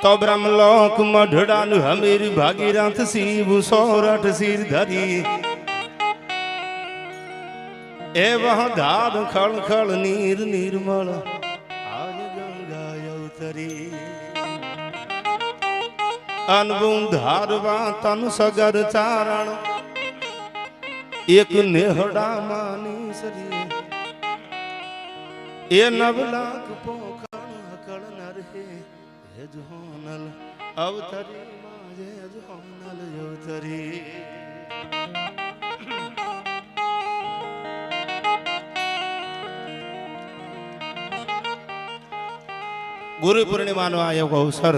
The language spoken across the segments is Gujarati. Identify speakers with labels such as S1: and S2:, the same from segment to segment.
S1: तो ब्रह्मलोक मढ़ड़ान हमीर भागीरथ शिव सोरठ सिर धरी ए वह धार खड़ खड़ नीर निर्मल आज गंगा अवतरी अनबुंधारवा तन सगर चारण एक नेहड़ा मानी सरी ए नवलाख पोखण हकड़ नर हे जोनल अवतरी माजे जोनल अवतरी गुरु पूर्णिमा नो आयो अवसर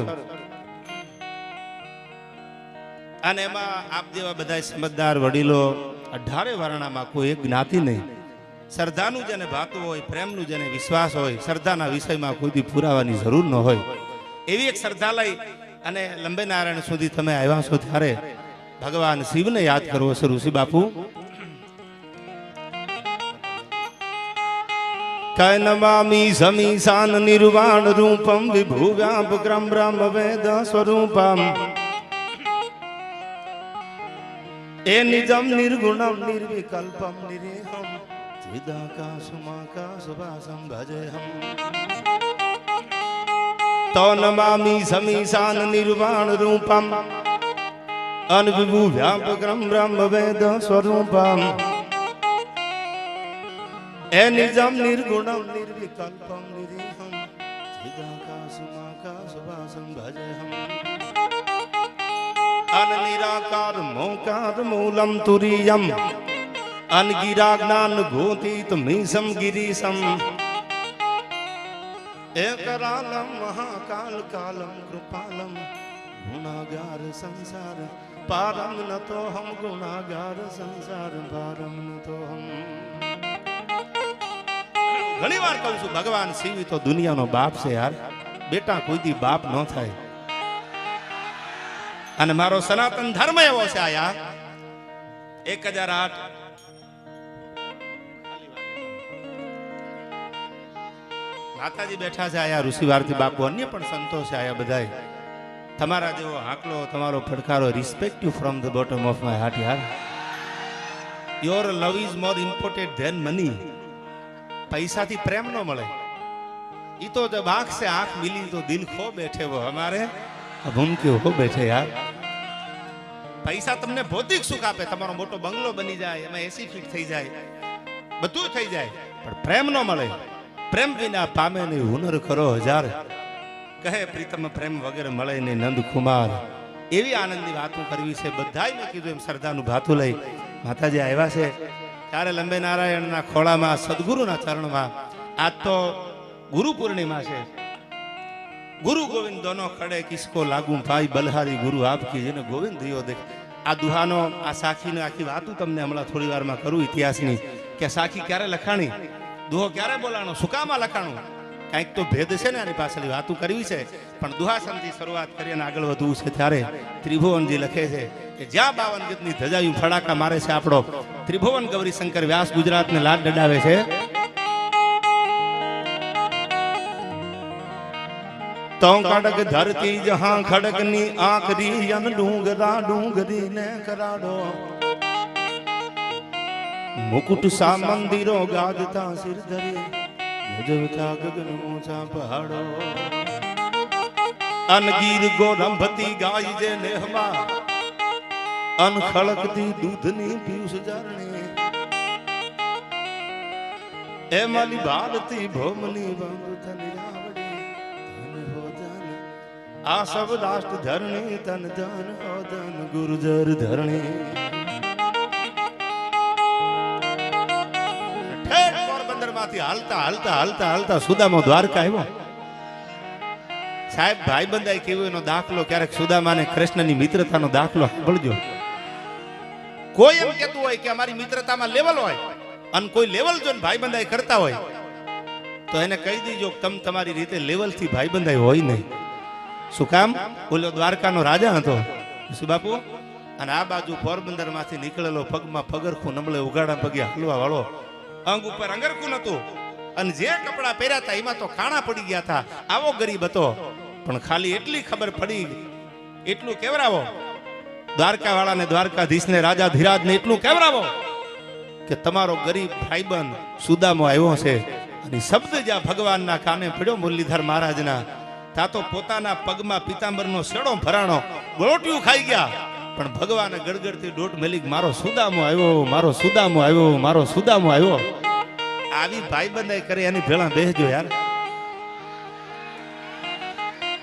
S1: અને એમાં આપ જેવા બધા સમજદાર વડીલો 18 વર્ણમાં કોઈ એક જ્ઞાતિ નહીં શ્રદ્ધાનું જેને ભાતું હોય પ્રેમનું જેને વિશ્વાસ હોય શ્રદ્ધાના વિષયમાં કોઈથી પુરાવાની જરૂર ન હોય એવી એક શ્રદ્ધા લઈ અને લંબે નારાયણ સુધી તમે આવ્યા છો ત્યારે ભગવાન શિવને યાદ કરવો છે ઋષિ બાપુ કય નમામિ સમીશાન નિર્વાણ રૂપમ વિભુ વ્યાપક્રમ બ્રહ્મ વેદ સ્વરૂપમ ए निजम निर्गुणम निर्विकल्पम निरेहम चिदाकाशमाकाशवासं भजेहम तो नमामि समीशान निर्वाण रूपम अनविभु व्यापकम ब्रह्म वेद स्वरूपम ए निजम निर्गुणम निर्विकल्पम निरेहम चिदाकाशमाकाशवासं भजेहम अन निराकार मोकार मूलम तुरीयम अन गिरा ज्ञान घोतीत मीसम गिरीशम एकरालम महाकाल कालम कृपालम गुणागार संसार पारम न तो हम गुणागार संसार पारम न तो हम घणी बार कहूं छुं भगवान शिव तो दुनिया नो बाप से यार बेटा कोई दी बाप न थाय અને મારો સનાતન ધર્મ એવો છે આયા 1008 માતાજી બેઠા છે આયા ઋષિ ભારતી બાપુ અન્ય પણ સંતો છે આયા બધાય તમારા જેવો હાકલો તમારો ફડકારો respect you from the bottom of my heart યાર your love is more important than money પૈસાથી પ્રેમ ન મળે ઈ તો જબ આંખ से आंख मिली तो दिल खो बैठे वो हमारे अब उनके हो बैठे यार पैसा तमने भौतिक सुख आपे तमारो मोटो बंगलो बनी जाए एमा एसी फिट थई जाए બધું થઈ જાય પણ પ્રેમ ન મળે પ્રેમ વિના પામે નહીં હુનર ખરો હજાર કહે પ્રીતમ પ્રેમ વગર મળે નહીં નંદ કુમાર એવી આનંદની વાતો કરવી છે બધાય મેં કીધું એમ શ્રદ્ધાનું ભાતું લઈ માતાજી આવ્યા છે ત્યારે લંબે નારાયણના ખોળામાં સદગુરુના ચરણમાં આજ તો ગુરુ પૂર્ણિમા છે गुरु गोविंद दोनों खड़े किसको लागू भाई बलहारी गुरु आपकी जेने गोविंद दियो देख आ दुहानो आ साखी ने आखी वातू तमने हमला थोड़ी वार में करूं इतिहासनी के साखी क्यारे लखाणी दुहो क्यारे बोलाणो सुकामा लखाणो कांईक तो भेद छे ने आनी पाछळनी वातू करवी छे पण दुहासनथी शरूआत करीने આગળ વધવું છે ત્યારે ત્રિભુવનજી લખે છે કે જ્યાં 52 ગીતની ધજાયું ફડાકા મારે છે આપણો ત્રિભુવન ગૌરી શંકર વ્યાસ ગુજરાતને લાડ ડડાવે છે तो खड़क धरती जहां खड़कनी आखरी अन डूंगरा डूंगरी ने कराड़ो मुकुट सा मंदिरो गाजता सिर धरे गजवता गगन ऊंचा पहाड़ो अनगीर गोरंभती गाय जे नेहमा अन खड़कती दूधनी पीयूष जरणे ए माली भारती भोमनी बंगुथनी आ सब राष्ट्र धरणी तन धन धन गुरुजर धरणी पोरबंदर माथी हालता हालता हालता हालता सुदामो द्वारका આવ્યો સાહેબ ભાઈ બંધાઈ કેવો એનો દાખલો ક્યારેક સુદામાને કૃષ્ણની મિત્રતાનો દાખલો સાંભળજો કોઈ એમ કહેતું હોય કે અમારી મિત્રતામાં લેવલ હોય અને કોઈ લેવલ જોઈને ભાઈ બંધાઈ કરતા હોય તો એને કહી દીજો કે તમે તમારી રીતે લેવલથી ભાઈ બંધાઈ હોય નહીં શું કામ બોલો દ્વારકાનો રાજા હતો ઋષિ બાપુ અને આ બાજુ પોરબંદર માંથી નીકળેલો પગમાં પગરખું નમળે ઉગાડા પગે હલવા વાળો અંગ ઉપર અંગરખું નતું અને જે કપડા પહેર્યા હતા એમાં તો કાણા પડી ગયા હતા આવો ગરીબ હતો પણ ખાલી એટલી ખબર પડી, એટલું કેવરાવો દ્વારકા વાળાને, દ્વારકાધીશને, રાજા ધીરાજને એટલું કેવરાવો કે તમારો ગરીબ ભાઈબંધ સુદામો આવ્યો છે. અને શબ્દ જ્યાં ભગવાનના કાને પડ્યો મુરલીધર મહારાજના, તા તો પોતાના પગમાં પિતાંબરનો શેડો ભરાણો, ગળોટિયું ખાઈ ગયા, પણ ભગવાને ગડગડતી દોટ મેલી, મારો સુદામો આવ્યો, મારો સુદામો આવ્યો, મારો સુદામો આવ્યો. આવી ભાઈબંધાઈ કરે એની ભેળા બેસજો યાર.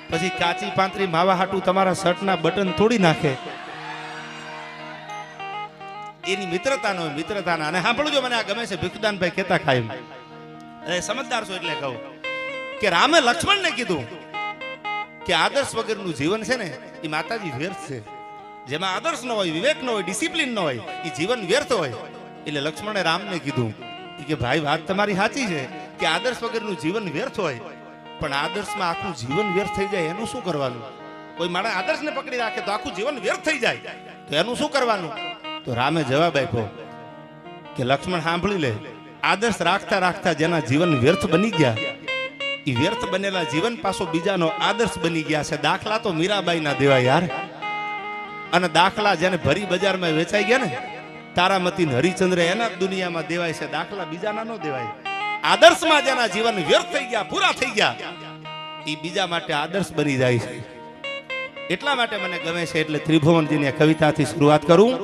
S1: પછી કાચી પાંતરી માવા હાટું તમારા શર્ટના બટન તોડી નાખે, એની મિત્રતા નો મિત્રતાના. અને સાંભળજો, મને આ ગમે છે, ભીખુદાનભાઈ કહેતા ખાય, અરે સમજદાર છો એટલે કહું કે રામે લક્ષ્મણને કીધું કે આદર્શ વગરનું જીવન છે ને એ માતાજી વ્યર્થ છે. જેમાં આદર્શ ન હોય, વિવેક ન હોય, ડિસિપ્લિન ન હોય, એ જીવન વ્યર્થ હોય. એટલે લક્ષ્મણે રામને કીધું કે ભાઈ વાત તમારી સાચી છે કે આદર્શ વગરનું જીવન વ્યર્થ હોય, પણ આદર્શમાં આખું જીવન વ્યર્થ થઈ જાય એનું શું કરવાનું? કોઈ માણસ આદર્શને પકડી રાખે તો આખું જીવન વ્યર્થ થઈ જાય, તો એનું શું કરવાનું? તો રામે જવાબ આપ્યો કે લક્ષ્મણ સાંભળી લે, આદર્શ રાખતા રાખતા જેના જીવન વ્યર્થ બની ગયા, એ વ્યર્થ બનેલા જીવન પાછો બીજાનો આદર્શ બની ગયા છે. દાખલા તો મીરાબાઈ ના દેવાય યાર, અને દાખલા જેને ભરી બજારમાં વેચાઈ ગયા ને, તારામતી હરિચંદ્ર, એના દુનિયામાં દેવાય છે, દાખલા બીજાના નો દેવાય. આદર્શમાં જેના જીવન વ્યર્થ થઈ ગયા, પૂરા થઈ ગયા, એ બીજા માટે આદર્શ બની જાય છે. એટલા માટે મને ગમે છે. એટલે ત્રિભુવનજીની કવિતાથી શરૂઆત કરું.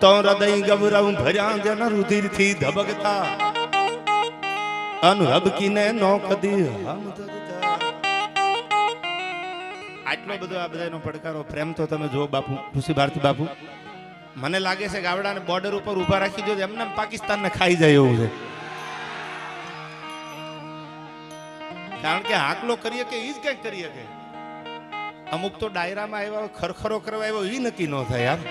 S1: તો હૃદય ગૌરવ ભર્યા જન રુધિર થી ધબકતા, અનહબકીને નો કદી હમ ધરતા. આટલો બધો આ બધાનો પડકારો પ્રેમ તો તમે જો બાપુ, ઋષિ ભારતી બાપુ, મને લાગે છે કે આવડાને બોર્ડર ઉપર ઉભા રાખી દો, એમને પાકિસ્તાનને ખાઈ જાય એવું છે. કારણ કે હાકલો કરીએ કે ઈ જ કઈક કરીએ કે અમુક તો ડાયરામાં આવ્યા ખરખરો કરવા આવ્યો ઈ નક્કી ન થાય યાર.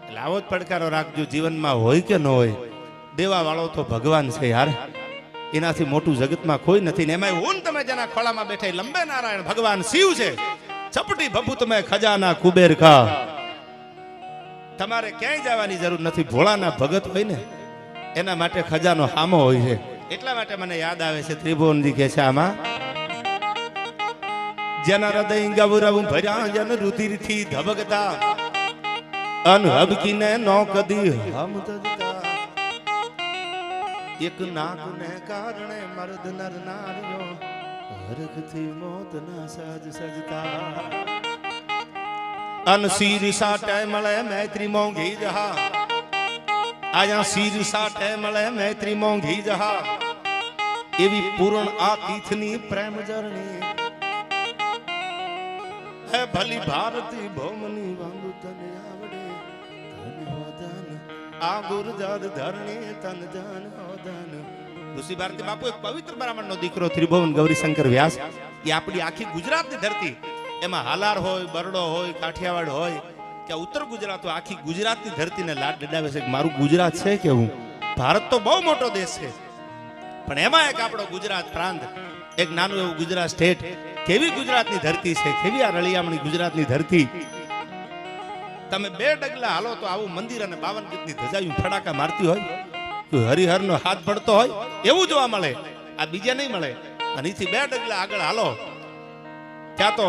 S1: એટલે આવો જ પડકારો રાખજો જીવનમાં, હોય કે ન હોય. દેવા વાળો તો ભગવાન છે યાર, એનાથી મોટું જગતમાં કોઈ નથી. ને એમાં હું તમે જેના ખોળામાં બેઠા લંબે નારાયણ ભગવાન શિવ છે. ચપટી ભભુ તમે ખજાના કુબેર કા, તમારે ક્યાંય જવાની જરૂર નથી. ભોળાના ભગત હોય ને એના માટે ખજાનો હામો હોય છે. એટલા માટે મને યાદ આવે છે ત્રિભુવનજી કે છે આમાં, જેના હૃદય ગૌરવ ભર્યા જન રુધિર થી ધબકતા, અનહબકીને નો કદી હમ ધરતા. એક નાકને કારણે મર્દ નર નારીઓ હરખથી મોતના સાજ સજતા. અન શીર સાટે મળે મૈત્રી મોંઘી જહા, આયા શીર સાટે મળે મૈત્રી મોંઘી જહા. એવી પૂર્ણ આ તીર્થની પ્રેમ જરણી, હે ભલી ભારતી ભૌમની વાંગુ તને આવડે. આ ગુરજાદ ધરણી તન જાન હોદન. ઋષિ ભારતી બાપુ એક પવિત્ર બ્રાહ્મણનો દીકરો ત્રિભુવન ગૌરીશંકર વ્યાસ, એ આપણી આખી ગુજરાતની ધરતી, એમાં હાલાર હોય, બરડો હોય, કાઠિયાવાડ હોય કે ઉત્તર ગુજરાત, આખી ગુજરાતની ધરતીને લાડ ડડાવે છે કે મારું ગુજરાત છે કેવું. ભારત તો બહુ મોટો દેશ છે, પણ એમાં એક આપણો ગુજરાત પ્રાંત, એક નાનું એવું ગુજરાત સ્ટેટ. કેવી ગુજરાતની ધરતી છે, કેવી આ રળિયામણી ગુજરાતની ધરતી. તમે 2 ડગલા હાલો તો આવું મંદિર અને 52 ગજની ધજાયું ફડાકા મારતી હોય, હરિહરનો હાથ પડતો હોય એવું જોવા મળે. આ બીજા નહીં મળે. અને એથી 2 ડગલા આગળ હાલો ત્યાં તો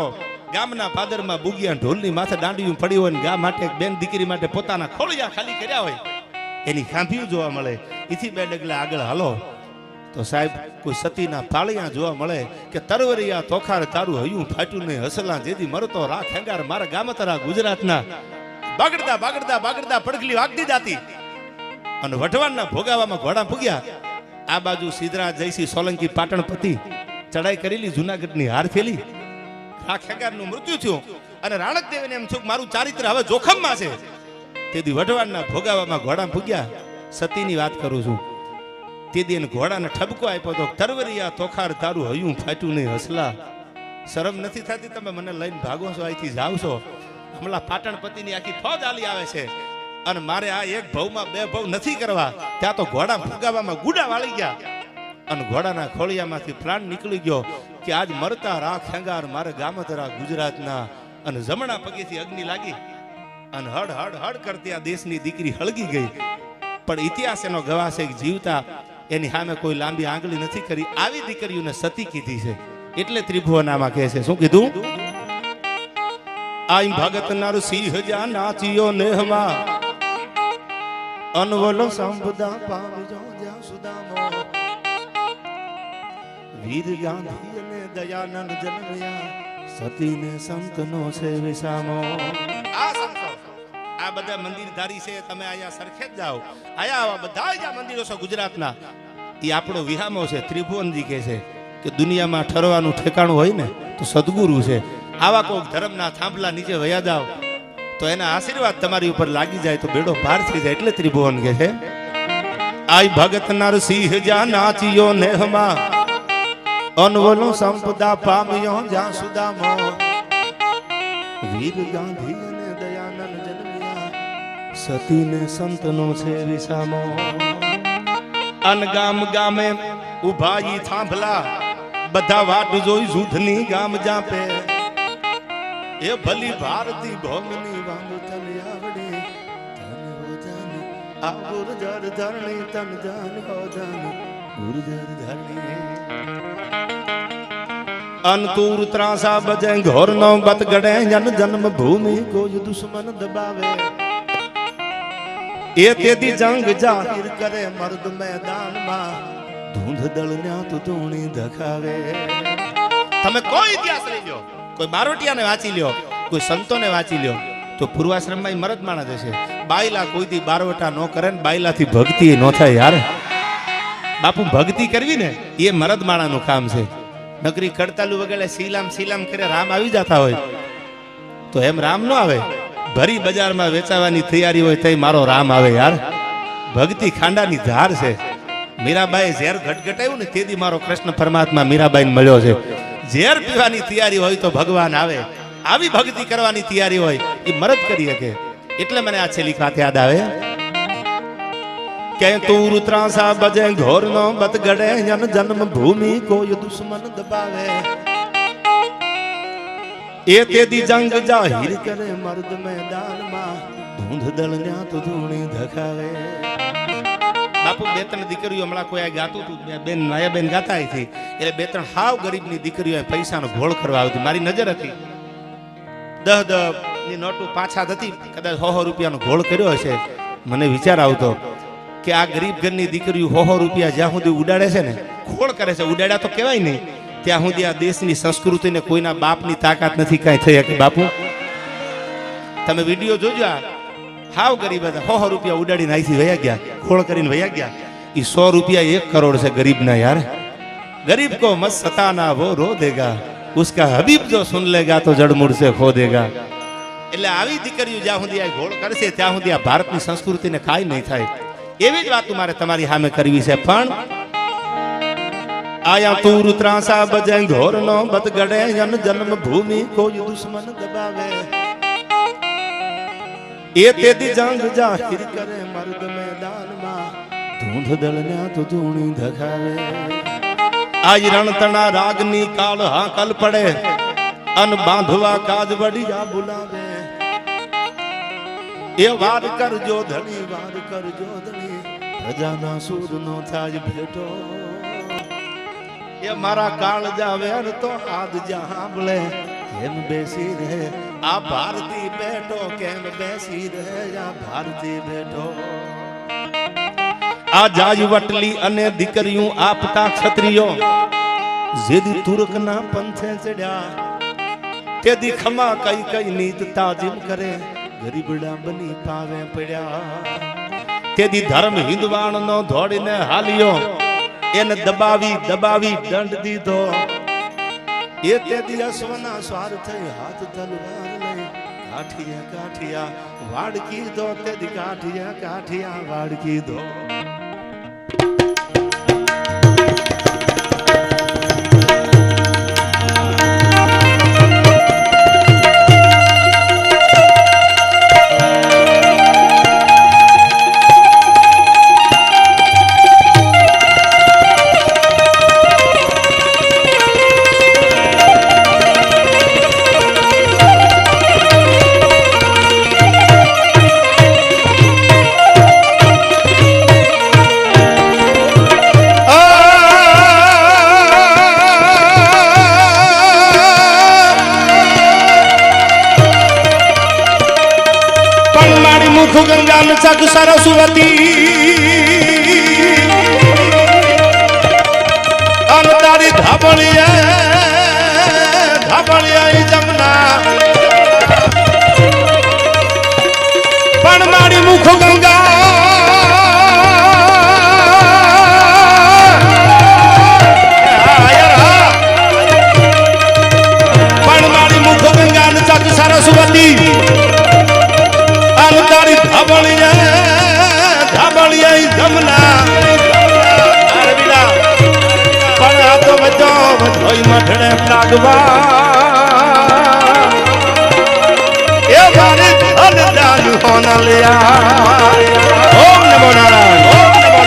S1: ગામના પાદરમાં બુગિયા ઢોલની માથે દાંડિયું પડી હોય, ગા માટે એક બેન દીકરી માટે પોતાના ખોળિયા ખાલી કર્યા હોય એની ખાંભીઓ જોવા મળે. એથી 2 ડગલા આગળ હાલો તો સાહેબ કોઈ સતીના પાળિયા જોવા મળે કે તરવરિયા તોખાર તારું હયું ફાટ્યું ને હસલા જેથી મરતો રાખ હેંગાર મારા ગામતરા ગુજરાતના. બાગડતા બાગડતા બાગડતા પડખલી વાગતી જાતી અને વઢવાણના ભોગાવામાં ઘોડા પૂગ્યા. આ બાજુ સિદ્ધરાજ જયસિંહ સોલંકી પાટણપતિ ચડાઈ કરેલી, જુનાગઢની હાર થયેલી, રાખ હેંગારનું મૃત્યુ થયું અને રાણક દેવીને એમ થયું મારું ચારિત્ર હવે જોખમમાં છે. તેથી વઢવાણના ભોગાવામાં ઘોડા પૂગ્યા. સતીની વાત કરું છું. તેથી એને ઘોડાને ઠબકો આપ્યો તો તરવરિયા તોખાર તારું હયું ફાટ્યું નહીં હસલા. શરમ નથી થતી? તમે મને લઈને ભાગો છો, અહીંથી જાવ છો. હમણાં પાટણપતિની આખી ફોજ આલી આવે છે અને મારે આ એક ભવમાં 2 ભવ નથી કરવા. ત્યાં તો ઘોડા ફુગાવામાં ગુડા વાળી ગયા અને ઘોડાના ખોળિયામાંથી પ્રાણ નીકળી ગયો કે આજ મરતા રાખ હેંગાર મારે ગામતરા ગુજરાતના. અને જમણા પગેથી અગ્નિ લાગી અને હડ હડ હડ કરતી આ દેશની દીકરી હળગી ગઈ. પણ ઇતિહાસ એનો ગવાહ છે કે જીવતા એની સામે કોઈ લાંબી આંગળી નથી કરી. આવી દીકરીઓને સતી કીધી છે. એટલે ત્રિભુવનામાં કહે છે, શું કીધું? આઈ ભગત નર સિંહ જા નાચિયો નેહમાં, અનવલો સંપદા પામજો જ્યાં સુદામો. વીર ગાંધી અને દયાનંદ જન્મ્યા, સતીને સંતનો છે વિસામો. આ સંતો આ બધા મંદિરધારી છે. તમે અહીંયા સરખેજ જાઓ, આયા બધા જ મંદિરો છે ગુજરાતના. એ આપણો વિહામો છે. ત્રિભુવનજી કહે છે કે દુનિયામાં ઠરવાનું ઠેકાણું હોય ને તો સદગુરુ છે. આવા કોઈક ધર્મના થાંભલા નીચે વયા જાઓ તો એના આશીર્વાદ તમારી ઉપર લાગી જાય તો બેડો પાર થઈ જાય. એટલે ત્રિભુવન કહે છે, આઈ ભગત નર સિંહ જા નાચિયો નેહમાં, અનવલો સંપદા પામ્યો જ્યાં સુદામો. વીર ગાંધી અને દયાનંદ જન્મ્યા, સતીને સંતનો છે વિસામો. અન ગામ ગામે ઉભા ઈ થાંભલા, બધા વાટ જોઈ જૂથની ગામ જાપે. એ ભલી ભારતી ભોગની વાંગુ તન આવડે, તન હો જાની આ ગુરજર ધરણી, તન જાન હો જાની ગુરજર ધરણી. અંતુર ત્રાસા બજે ઘોર નો બત ગડે, જન જન્મ ભૂમિ કોઈ દુશ્મન દબાવે. એ તેથી જંગ જાહેર કરે મર્દ મેદાનમાં, ધૂંધ દળન્યા તું ધૂણી ધખાવે. તમે કોઈ ઇતિહાસ લઈ લો, કોઈ બારોટિયાને વાંચી લ્યો, કોઈ સંતોને વાંચી લ્યો, તો પૂર્વાશ્રમમાં મરદ માણસ હશે. બાયલા કોઈથી બારોટા ન કરે ને બાયલાથી ભક્તિ ન થાય. યાર બાપુ, ભક્તિ કરવી ને એ મરદ માણાનું કામ છે. નકરી કડતાલુ વગેરે સીલામ સીલામ કરે રામ આવી જતા હોય તો એમ રામ ન આવે. ભરી બજારમાં વેચાવાની તૈયારી હોય તઈ મારો રામ આવે. યાર ભક્તિ ખાંડાની ધાર છે. મીરાબાઈ ઝેર ઘટઘટાયું ને તેથી મારો કૃષ્ણ પરમાત્મા મીરાબાઈને મળ્યો છે. ઝેર પીવાની તૈયારી હોય તો ભગવાન આવે. આવી ભક્તિ કરવાની તૈયારી હોય એ મરદ કરી શકે. એટલે મને આ છેલ્લી વાત યાદ આવે કે તું ત્રાસા બજે ઘોર નો બત ગડે, જન જન્મ ભૂમિ કોઈ દુશ્મન દબાવે. એ તેથી જંગ જાહેર કરે મર્દ મેદાનમાં, ધૂંધ દળન્યા તો ધૂણી ધખાવે. બાપુ, બે ત્રણ દીકરીઓ હમણાં કોઈ ગાતું હતું, બેન માયાબેન ગાતા હતી. એટલે બે ત્રણ હાવ ગરીબની દીકરીઓ પૈસાનો ઘોળ કરવા આવતી. મારી નજર હતી 10 ની નોટો પાછા હતી, કદાચ 100 રૂપિયાનો ઘોળ કર્યો હશે. મને વિચાર આવતો કે આ ગરીબ ઘરની દીકરીઓ 100 રૂપિયા જ્યાં સુધી ઉડાડે છે ને, ખોળ કરે છે, ઉડાડ્યા તો કહેવાય નહીં, ત્યાં સુધી આ દેશની સંસ્કૃતિને કોઈના બાપની તાકાત નથી કાંઈ થઈ શકે. બાપુ, તમે વિડીયો જોજો. હાવ ગરીબ હતા, 100 રૂપિયા ઉડાડીને અહીંથી વયા ગયા, ખોળ કરીને વયા ગયા. એ 100 રૂપિયા 1 કરોડ છે ગરીબના. યાર ગરીબ કો મત સતાના વો રો દેગા, ઉસકા હબીબ જો સુન લેગા તો જડમૂળ સે ખો દેગા. એટલે આવી દીકરીઓ જ્યાં સુધી આ ઘોળ કરશે ત્યાં સુધી આ ભારતની સંસ્કૃતિને કાંઈ નહીં થાય. એવી જ વાત મારે તમારી સામે કરવી છે. પણ આયા તુર ત્રાસા બજે ઘોર નો બત ગડે, જન જન્મ ભૂમિ કોઈ દુશ્મન દબાવે. એ તેથી જંગ જાહેર કરે મર્દ મેદાનમાં, ધૂંધ દળન્યા તો ધૂણી ધખાવે. આજ રણતણા રાગની કાળ હાકલ પડે, અન બાંધવા કાજ વડિયા બોલાવે. એ વાર કરજો ધણી, વાર કરજો ધણી, પ્રજાના સૂર નો થાય ભેટો. એ મારા કાળ જાવે તો આદ જા સાંભળે, કેમ બેસી રહે આ ભારતી બેઠો, કેમ બેસી રહે આ ભારતી બેઠો. આ જાય વટલી અને દીકરીઓ આપતા ક્ષત્રિયો, જેદી તુર્કના પંથે ચડ્યા, તેદી ખમા કઈ કઈ નીત તાજીમ કરે, ગરીબડા બની પાવે પડ્યા. તેદી ધર્મ હિંદવાણ નો ધોડીને હાલ્યો, એને દબાવી દબાવી દંડ દીધો. એ તેથી અશ્વના સ્વાર થઈ હાથ તલવાર લઈ, કાઠિયા કાઠિયા વાડકી દો. તેથી કાઠિયા કાઠિયા વાડકી દો. મારી મુખ ગંગા ન ચક સરસ્વતી અન તારી ધાબળિયા જમના પણ મારી મુખ ગંગા પણ મારી મુખ ગંગા ન ચક સરસ્વતી અન તારી ધાબળિયા જમના પણ આ તો બધો મઠડે લાગવા એ મારી ધન જાન હોના લ્યા ઓમ નમો નારાયણ ઓમ નમો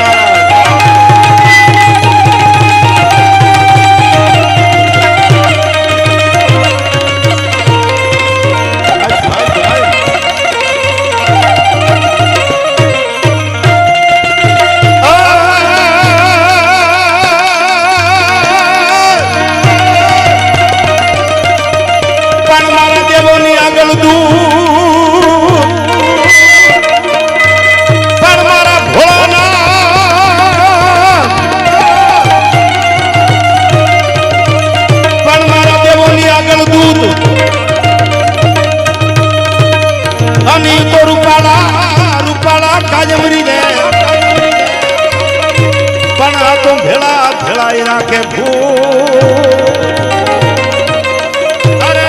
S1: રાખે અરે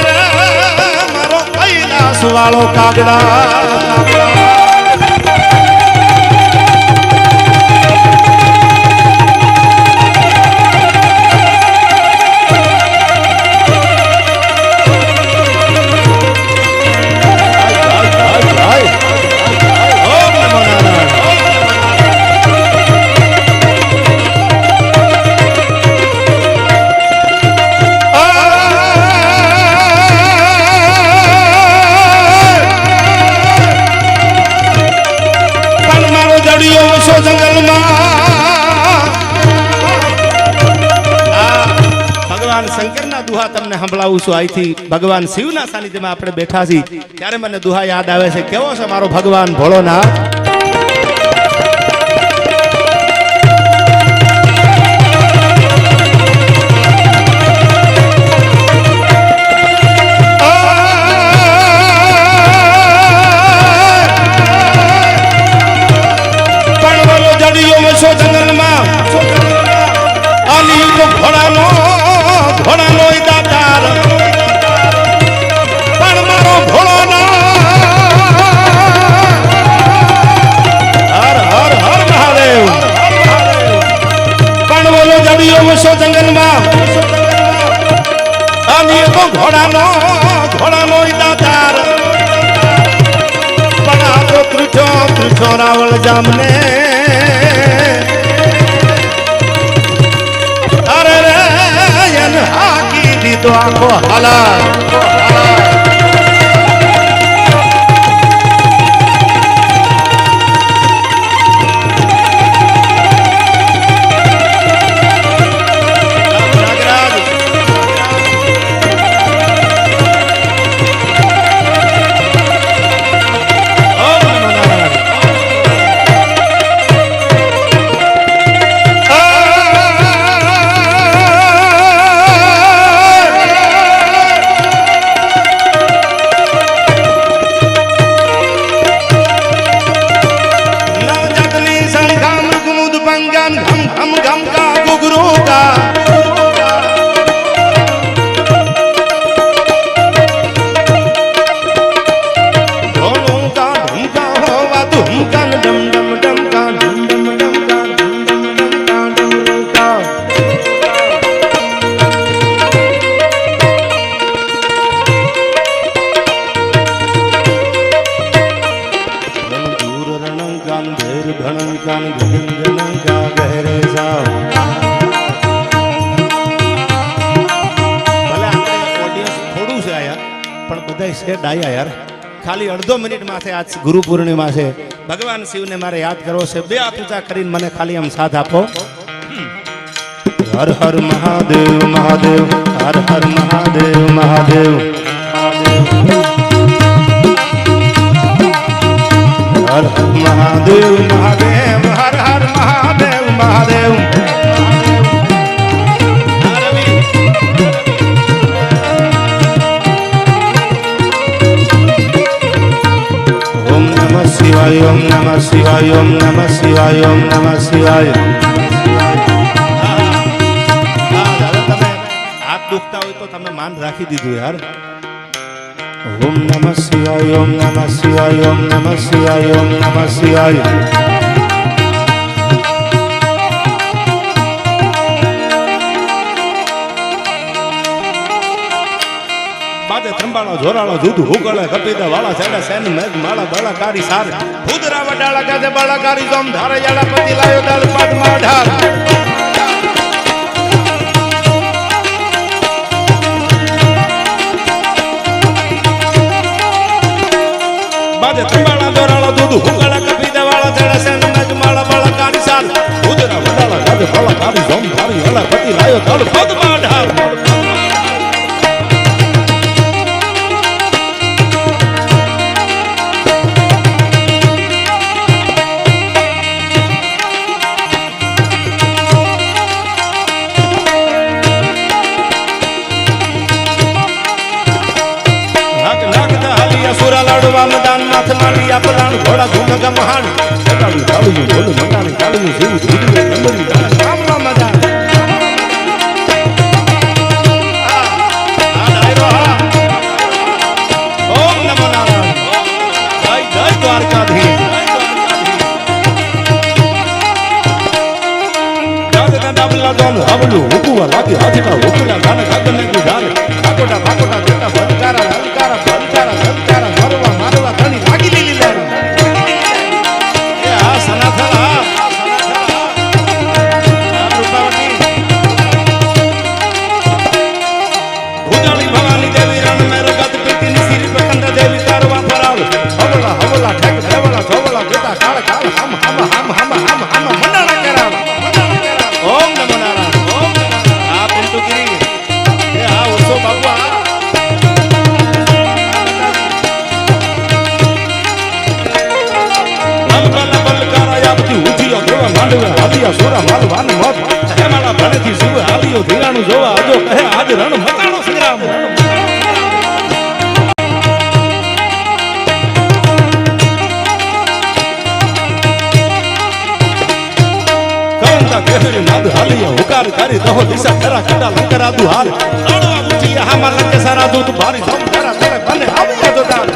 S1: મારો કૈલાસ વાળો કાગડા શંકરના દુહા તમને સંભળાવું છું અહીંથી ભગવાન શિવના સાનિધ્યમાં આપણે બેઠા છીએ ત્યારે મને દુહા યાદ આવે છે કેવો છે મારો ભગવાન ભોળોનાથ પણ બોલો જડિયો મસો જંગલમાં અલી તો ઘોડાનો દાતાર પણ મારો હર હર હર મહાદેવ પણ બોલો જડિયો વસો જંગલમાં અને તો ઘોડાનો દાતાર પણ આ તો ત્રુઠો રાવળ જામને તો આખો હાલા ડાયા યાર ખાલી અડધો મિનિટ માં છે આજ ગુરુ પૂર્ણિમા છે ભગવાન શિવને મારે યાદ કરવો છે બે હાથ ઊંચા કરીને મને ખાલી આમ સાથ આપો હર હર મહાદેવ મહાદેવ હર હર મહાદેવ મહાદેવ હર મહાદેવ મહાદેવ હર હર મહાદેવ મહાદેવ ઓમ નમઃ શિવાય ઓમ નમઃ શિવાય ઓમ નમઃ શિવાય ઓમ નમઃ શિવાય. હાથ દુખતા હોય તો તમે માન રાખી દીધું યાર. ઓમ નમઃ શિવાય ઓમ નમઃ શિવાય ઓમ નમઃ શિવાય ઓમ નમઃ શિવાય. બાજે થંબાળો જોરાળો દૂધ હુકળે કપીદા વાળા છેડા સેન મેઘ માળા બાળા કારી સાર ભૂદરા વડાળા ગાજે બાળા કારી જોમ ધારે યાળા પતિ લાયો દાળ પાટ માં ઢાર. બાજે થંબાળા જોરાળો દૂધ હુકળે કપીદા વાળા છેડા સેન મેઘ માળા બાળા કારી સાર ભૂદરા વડાળા ગાજે બાળા કારી જોમ ધારે યાળા પતિ લાયો દાળ પાટ માં ઢાર. દાન માથ મારી આપલાણ ઘોડા ધૂમ ગમહાણ સટાડું ચાલું બોલું મંડાણી ચાલું જીવ ધૂડી નંબરી દાન કામમાં મજા. ઓમ નમો નારાયણ જય જય દ્વારકાધીશ. જાગતા ડાબલા દોન હવલું હુકુવા લાગી હાથીટા હુકલા ગાને કાગને ગુજારે કાકોટા પાકોટા જેટા ભલકારા હલકારા ભલકારા હલકારા મરવા મારવા ઘણી લાગી લીલી લારી. એ આ સનાથન આ રૂપાવતી ભુજાળી ભવાની દેવી રણ મેર ગત પીતીની સિરી પકંદ દેવી તારવા ફરાવ હવલા હવલા ઠેક દેવલા ધોવલા જેતા કાળ કાળ હમ હમ હમ હમ હમ હમ મંડાણા કરાવ. ઓમ નમો નારાયણ ઓમ આ પિંટુગીરી એ આ ઉસો બાબુ આ સોરા માલવાનું મોત હેમાળા ભણેથી સુવ આલિયો ધીરાણું જોવા આજો કહે આજ રણ મતાણો સંગ્રામ. કરંતા કેહરી નાદ હાલિયા હુકાર કરી દહો દિશા ખરા કડા લંકરા દુહાર આડવા ઉઠી હામાં લંકે સારા દૂત ભારી ધમ ખરા કરે બને આવ્યા તો દાલ.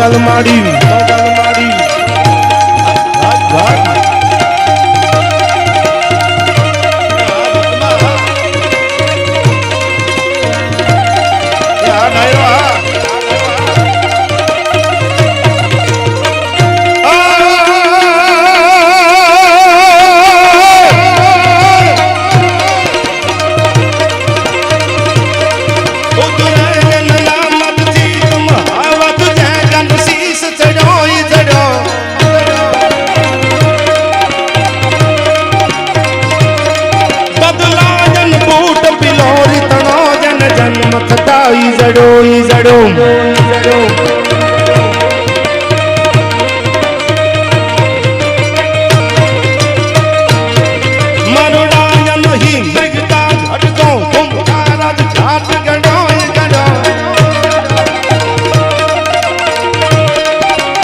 S1: મોગલ માડી ઝડો મરુડાયન હી મૃગતા ઘટકો કુંભારદ ઘાટ ગડો ગડો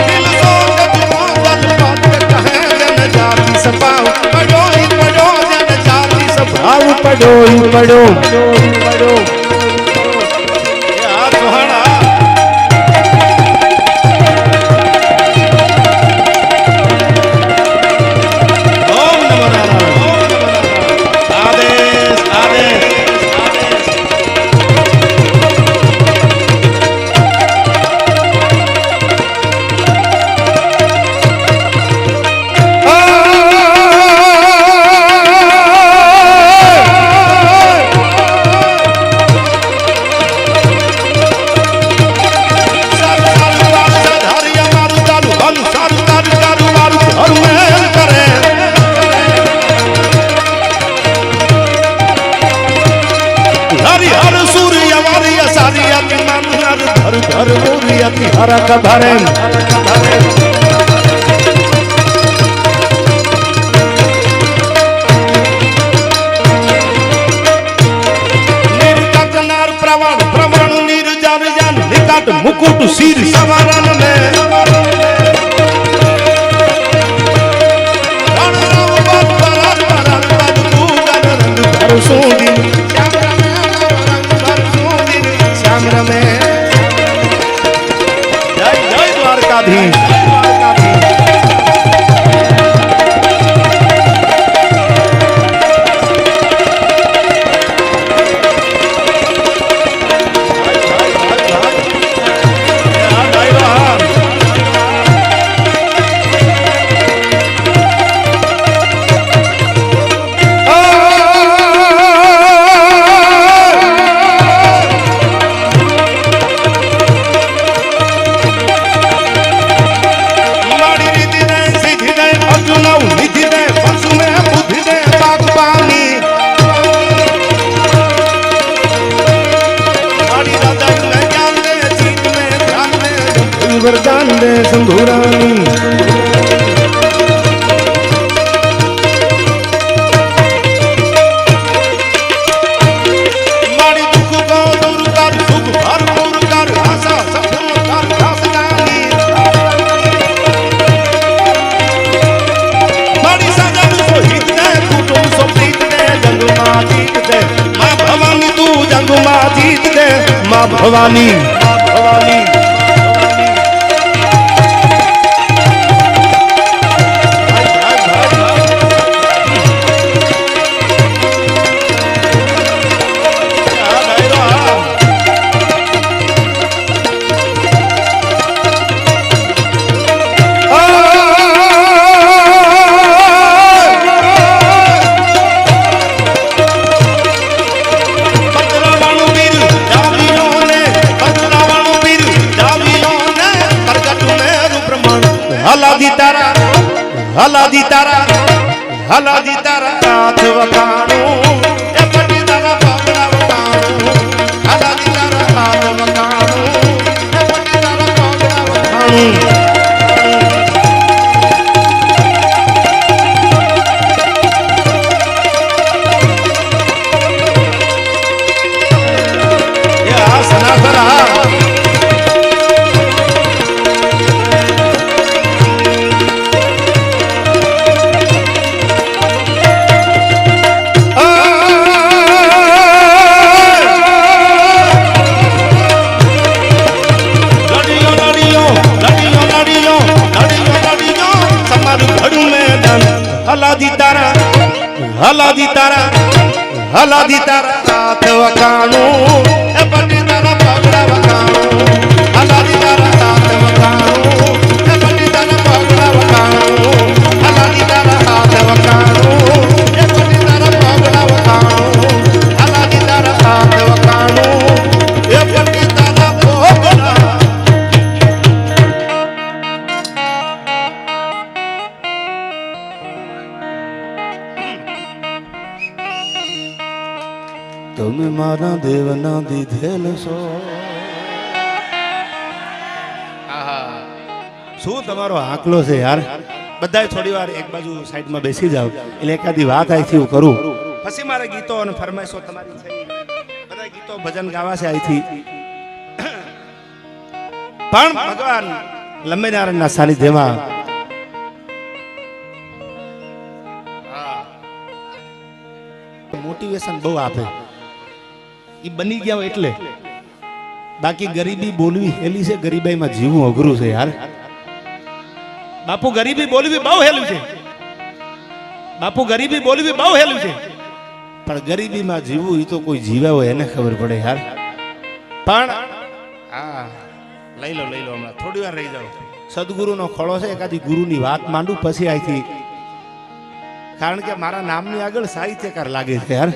S1: દિલ સો ગદમો બલપત કહે જન જાતિ સભાવ પડોઈ પડો જન જાતિ સભાવ પડોઈ પડો हरक भरे निर्कटनार प्रवण प्रवण निर्जन जन निकट मुकुट सिर सवरण में रणराव पद बरर बरर पद पूगन रंग भर सूदी श्याम में वरदान दे संभुरानी मारी दुख को दूर कर सुख भरपूर कर आशा सपन कर दासदानी मारी सजन सोहित दे कुटुंब सोप्रीत दे जंग मां जीत दे मां भवानी तू जंग मां जीत दे मां भवानी हलादी तारा हाथ वखाणू ए पटी तारा पावड़ा वखाणू हलादी तारा हाथ वखाणू ए पटी तारा पावड़ा वखाणू ये आसना करा હલાદી તારા હાથ વખાણું એ પટી તારા પગલા વખાણું હલાદી તારા હાથ વખાણું એ પટી તારા પગલા વખાણું હલાદી તારા હાથ વખાણું એ પટી તારા પગલા વખાણું હલાદી તારા હાથ વખાણું એ પટી તારા પગલા. તમે મારા દેવના દીધેલ છો. શું તમારો આંકલો છે યાર. બધાય થોડી વાર એક બાજુ સાઈડમાં બેસી જાવ એટલે એકાદી વાત અહીંથી હું કરું, પછી મારા ગીતો અને ફરમાઈશો તમારી છે. બધા ગીતો ભજન ગાવા છે અહીંથી. પણ ભગવાન લંબેનારાયણના સાનિધ્યમાં મોટિવેશન બહુ આપે. એ બની ગયા એટલે બાકી ગરીબી બોલવી હેલી છે, ગરીબાઈમાં જીવવું અઘરું છે યાર. બાપુ ગરીબી બોલવી બહુ હેલું છે, બાપુ ગરીબી બોલવી બહુ હેલું છે, પણ ગરીબીમાં જીવવું એ તો કોઈ જીવ્યા હોય એને ખબર પડે યાર. પણ હા લઈ લો હમણાં થોડી વાર રહી જાઓ. સદગુરુનો ખોળો છે, એકાદી ગુરુની વાત માંડું પછી અહીંથી, કારણ કે મારા નામની આગળ સાહિત્યકાર લાગે છે યાર.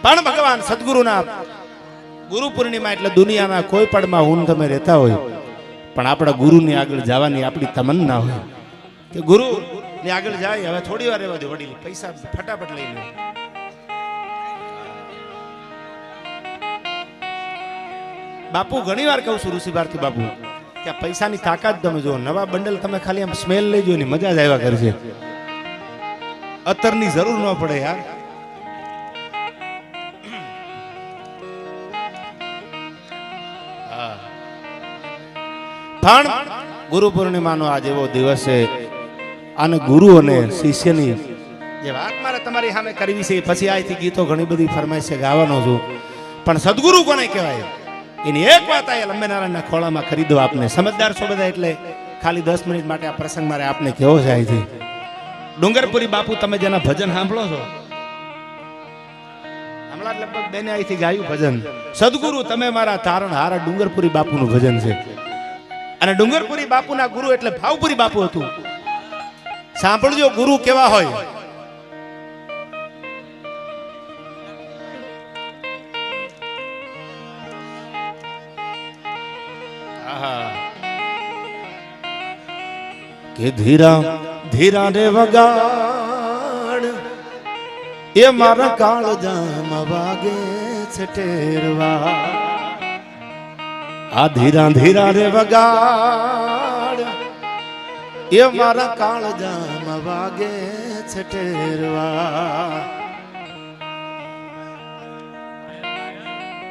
S1: પણ ભગવાન સદગુરુના ગુરુ પૂર્ણિમા એટલે દુનિયાના કોઈ પડમાં હું તમે રહેતા હોય, પણ આપણા ગુરુની આગળ જવાની આપણી તમન્ના હોય કે ગુરુ ની આગળ જાય. હવે થોડી વાર રહેવા દો વડીલ, પૈસા ફટાફટ લઈ લો. બાપુ ઘણી વાર કહું છું, ઋષિ ભારતી બાપુ, કે પૈસાની તાકાત તમે જો, નવા બંડલ તમે ખાલી આમ સ્મેલ લઈ જો ને મજા જ આવ્યા કરશે. અત્તરની જરૂર ન પડે યાર. પણ ગુરુ પૂર્ણિમાનો આજ એવો દિવસ છે, અને ગુરુ અને શિષ્યની જે વાત મારે તમારી સામે કરવી છે, પછી અહીંથી ગીતો ઘણી બધી ફરમાઈશ છે ગાવાનો છું. પણ સદગુરુ કોને કહેવાય એની એક વાત આ લંબેનારાયણના ખોળામાં કરી દો. આપને સમજદાર છો બધા એટલે ખાલી 10 મિનિટ માટે આ પ્રસંગ મારે આપને કેવો છે. અહીંથી ડુંગરપુરી બાપુ તમે જેના ભજન સાંભળો છો, હમણાં લગભગ બેને અહીંથી ગાયું ભજન. સદગુરુ તમે મારા તારણ હારા ડુંગરપુરી બાપુનું ભજન છે. અને ડુંગરપુરી બાપુના ગુરુ એટલે ભાવપુરી બાપુ હતું. સાંભળજો ગુરુ કેવા હોય. કે ધીરા ધીરા રે વગાડ એ મારા કાળજામ વાગે છે ટેરવા. આ ધીરા ધીરા રે વગાડ એ મારા કાળજામ વાગે છે ટેરવા.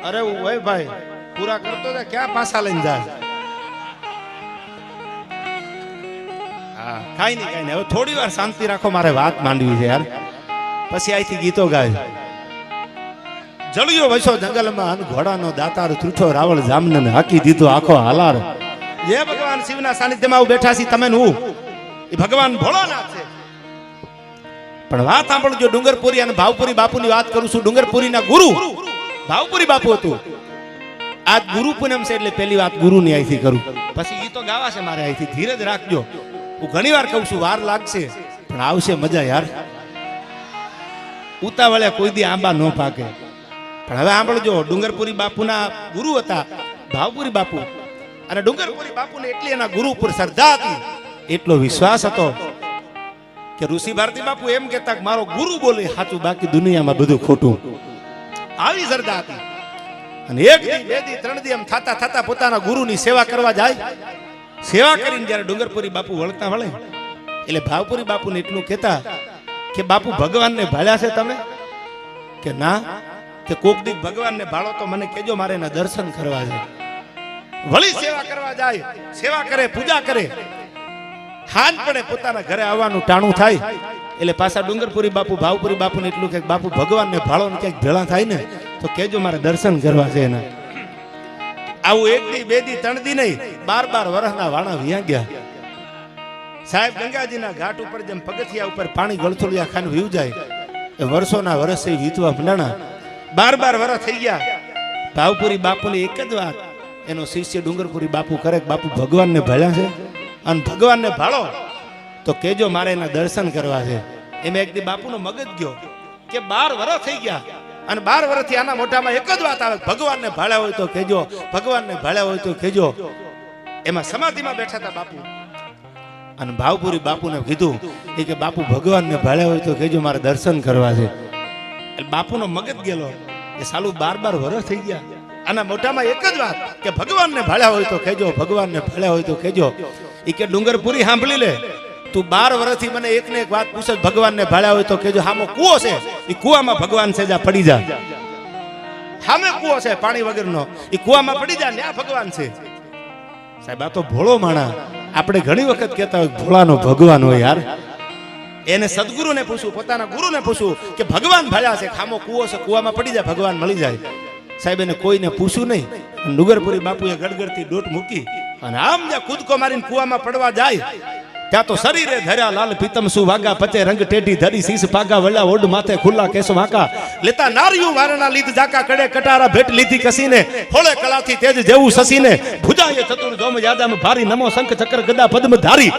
S1: અરે ઓય ભાઈ પૂરા કરતો તો ક્યાં પાછા લઈને જાય. કાઈ નહીં હવે થોડી વાર શાંતિ રાખો, મારે વાત માંડવી છે યાર. પછી અહીંથી ગીતો ગાય. જળિયો વસો જંગલમાં ઘોડાનો દાતાર તૂઠો રાવળ જામને હાકી દીધો આખો હાલાર. જે ભગવાન શિવના સાનિધ્યમાં બેઠા છે તમે હું એ ભગવાન ભોળાનાથ છે. પણ વાત સાંભળજો, ડુંગરપુરી અને ભાવપુરી બાપુની વાત કરું છું. ડુંગરપુરીના ગુરુ ભાવપુરી બાપુ હતું. આજ ગુરુ પૂનમ છે એટલે પહેલી વાત ગુરુની અહીંથી કરું, પછી ગીતો ગાવા છે મારે અહીંથી. ધીરજ રાખજો, હું ઘણી વાર કહું છું વાર લાગશે પણ આવશે મજા યાર. ઉતાવળે કોઈ દી આંબા ન પાકે. પણ હવે સાંભળજો, ડુંગરપુરી બાપુના ગુરુ હતા ભાવપુરી બાપુ, અને ડુંગરપુરી બાપુને એટલી એના ગુરુ ઉપર શ્રદ્ધા હતી, એટલો વિશ્વાસ હતો કે ઋષિ ભારતી બાપુ એમ કહેતા કે મારો ગુરુ બોલે સાચું, બાકી દુનિયામાં બધું ખોટું. આવી શ્રદ્ધા હતી. અને એક દી બે દી ત્રણ દી એમ થતા થતા પોતાના ગુરુની સેવા કરવા જાય. સેવા કરીને જયારે ડુંગરપુરી બાપુ વળતા વળે એટલે ભાવપુરી બાપુને એટલું કહેતા કે બાપુ ભગવાનને ભાળ્યા છે તમે? કે ના. કે કોક દી ભગવાનને ભાળો તો મને કહેજો, મારે એના દર્શન કરવા છે. વળી સેવા કરવા જાય, સેવા કરે, પૂજા કરે. હાન પડે પોતાના ઘરે આવવાનું ટાણું થાય એટલે પાછા ડુંગરપુરી બાપુ ભાવપુરી બાપુને એટલું કે બાપુ ભગવાનને ભાળો ને ક્યાંક ભેળા થાય ને તો કહેજો, મારે દર્શન કરવા છે એના. આવું એક દી બે દી ત્રણ દી નહીં, 12 વર્ષના વાણા વ્યા ગયા. સાહેબ ગંગાજીના ઘાટ ઉપર જેમ પગથિયા ઉપર પાણી ગળથોડિયા ખાન વીવ જાય એ વર્ષોના વર્ષ વીતવા મંડાણા 12 વર્ષ થઈ ગયા ભાવપુરી બાપુની એક જ વાત એનો શિષ્ય ડુંગરપુરી બાપુ કરે બાપુ ભગવાનને ભાળ્યા છે અને ભગવાનને ભાળો તો કેજો મારે એના દર્શન કરવા છે એમ એક દી બાપુનો મગજ ગયો કે 12 વર્ષ થઈ ગયા અને 12 વર્ષથી આના મોઢામાં એક જ વાત આવે ભગવાનને ભાળ્યા હોય તો કેજો ભગવાનને ભાળ્યા હોય તો કેજો એમાં સમાધિમાં બેઠા હતા બાપુ અને ભાવપુરી બાપુને કીધું એ કે બાપુ ભગવાનને ભાળ્યા હોય તો કેજો મારે દર્શન કરવા છે એટલે બાપુનો મગજ ગયેલો એ સાલું 12 વર્ષ થઈ ગયા આના મોઢામાં એક જ વાત કે ભગવાનને ભાળ્યા હોય તો કેજો ભગવાનને ભાળ્યા હોય તો કેજો એ કે ડુંગરપુરી સાંભળી લે તું 12 વર્ષથી મને એક ને એક વાત પૂછે ભગવાનને ભાળ્યા હોય તો કેજો હામો કૂવો છે એ કૂવામાં ભગવાન છે જા પડી જા સામે કૂવો છે પાણી વગરનો એ કૂવામાં પડી જા ત્યાં ભગવાન છે સાહેબ આ તો ભોળો માણા આપણે ઘણી વખત કહેતા હોય ભોળાનો ભગવાન હોય યાર એને સદગુરુને પૂછું પોતાના ગુરુને પૂછું કે ભગવાન ભાળ્યા છે ખામો કૂવો છે કૂવામાં પડી જાય ભગવાન મળી જાય સાહેબ એને કોઈને પૂછ્યું નહીં ડુંગરપુરી બાપુએ ગડગડતી ડોટ મૂકી અને આમ જ્યાં કૂદકો મારીને કૂવામાં પડવા જાય ત્યાં તો શરીરે ધર્યા લાલ પીતમ સુ વાગા પચે રંગ ટેઢી ધરી શીશ પાગા વલ્લા ઓડ માથે ખુલ્લા કેસો વાકા લેતા નારિયું વારણા લીધ જાકા કડે કટારા ભેટ લીધી કસીને હોળે કલાથી તેજ જેવું સસીને ભુજાએ ચતુર જોમ યાદામ ભારી નમો શંખ ચક્ર ગદા પદ્મ ધારી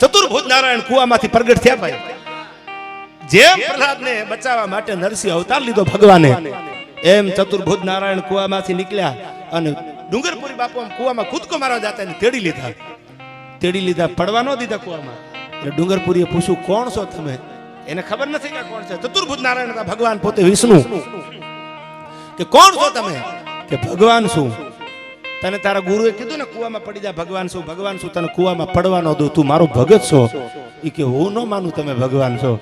S1: ચતુર્ભુજ નારાયણ કુવામાંથી પ્રગટ થયા ભાઈ જેમ પ્રહલાદને બચાવવા માટે નરસિંહ અવતાર લીધો ભગવાને એમ ચતુર્ભુજ નારાયણ કુવામાંથી નીકળ્યા અને ડુંગરપુરી બાપુ કુવામાં કૂદકો મારવા જતા એને તેડી લીધા પડવા ન દીધા કુવામાં એટલે ડુંગરપુરીએ પૂછ્યું કોણ છો તમે એને ખબર નથી કે કોણ છે ચતુર્ભુજ નારાયણ હતા ભગવાન પોતે વિષ્ણુ કે કોણ છો તમે કે ભગવાન શું તને તારા ગુરુએ કીધું ને કુવામાં પડી જા ભગવાન શું તને કુવામાં પડવા ન દઉં તું મારો ભગત છો એ કે હું ન માનું તમે ભગવાન છો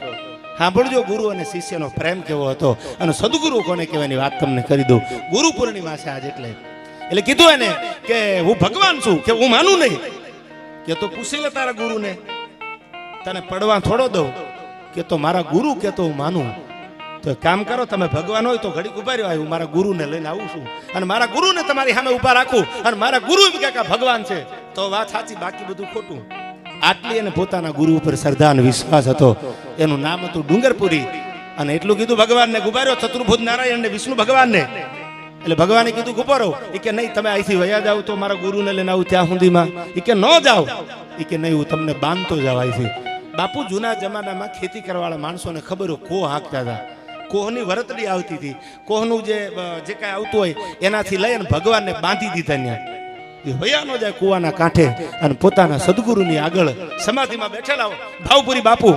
S1: સાંભળજો ગુરુ અને શિષ્યનો પ્રેમ કેવો હતો અને સદગુરુ કોને કહેવાની વાત તમને કરી દઉં ગુરુ પૂર્ણિમા છે આજ એટલે કીધું એને કે હું ભગવાન છું કે હું માનું નહીં કે તો પૂછી લે તારા ગુરુને તને પડવા થોડો દઉં કે તો મારા ગુરુ કે તો હું માનું તો કામ કરો તમે ભગવાન હોય તો ઘડીક ઉભા રહ્યો હું મારા ગુરુને લઈને આવું છું અને મારા ગુરુને તમારી સામે ઉભા રાખું અને મારા ગુરુ એમ કે ભગવાન છે તો વાત સાચી બાકી બધું ખોટું આટલી એને પોતાના ગુરુ ઉપર શ્રદ્ધા અને વિશ્વાસ હતો એનું નામ હતું ડુંગરપુરી અને એટલું કીધું ભગવાનને ગુબાર્યો ચતુર્ભુજ નારાયણ ને વિષ્ણુ ભગવાનને એટલે ભગવાને કીધું ગુબારો એ કે નહીં તમે અહીંથી વયા જાવ તો મારા ગુરુને લઈને આવું ત્યાં સુધીમાં એ કે ન જાવ એ કે નહીં હું તમને બાંધતો જાવ અહીંથી બાપુ જૂના જમાનામાં ખેતી કરવાવાળા માણસોને ખબર હોય કોહ હાંકતા હતા કોહની વરતડી આવતી હતી કોહનું જે કાંઈ આવતું હોય એનાથી લઈ અને ભગવાનને બાંધી દીધા ત્યાં એ વયા ન જાય કુવાના કાંઠે અને પોતાના સદગુરુની આગળ સમાધિમાં બેઠેલા ભાવપુરી બાપુ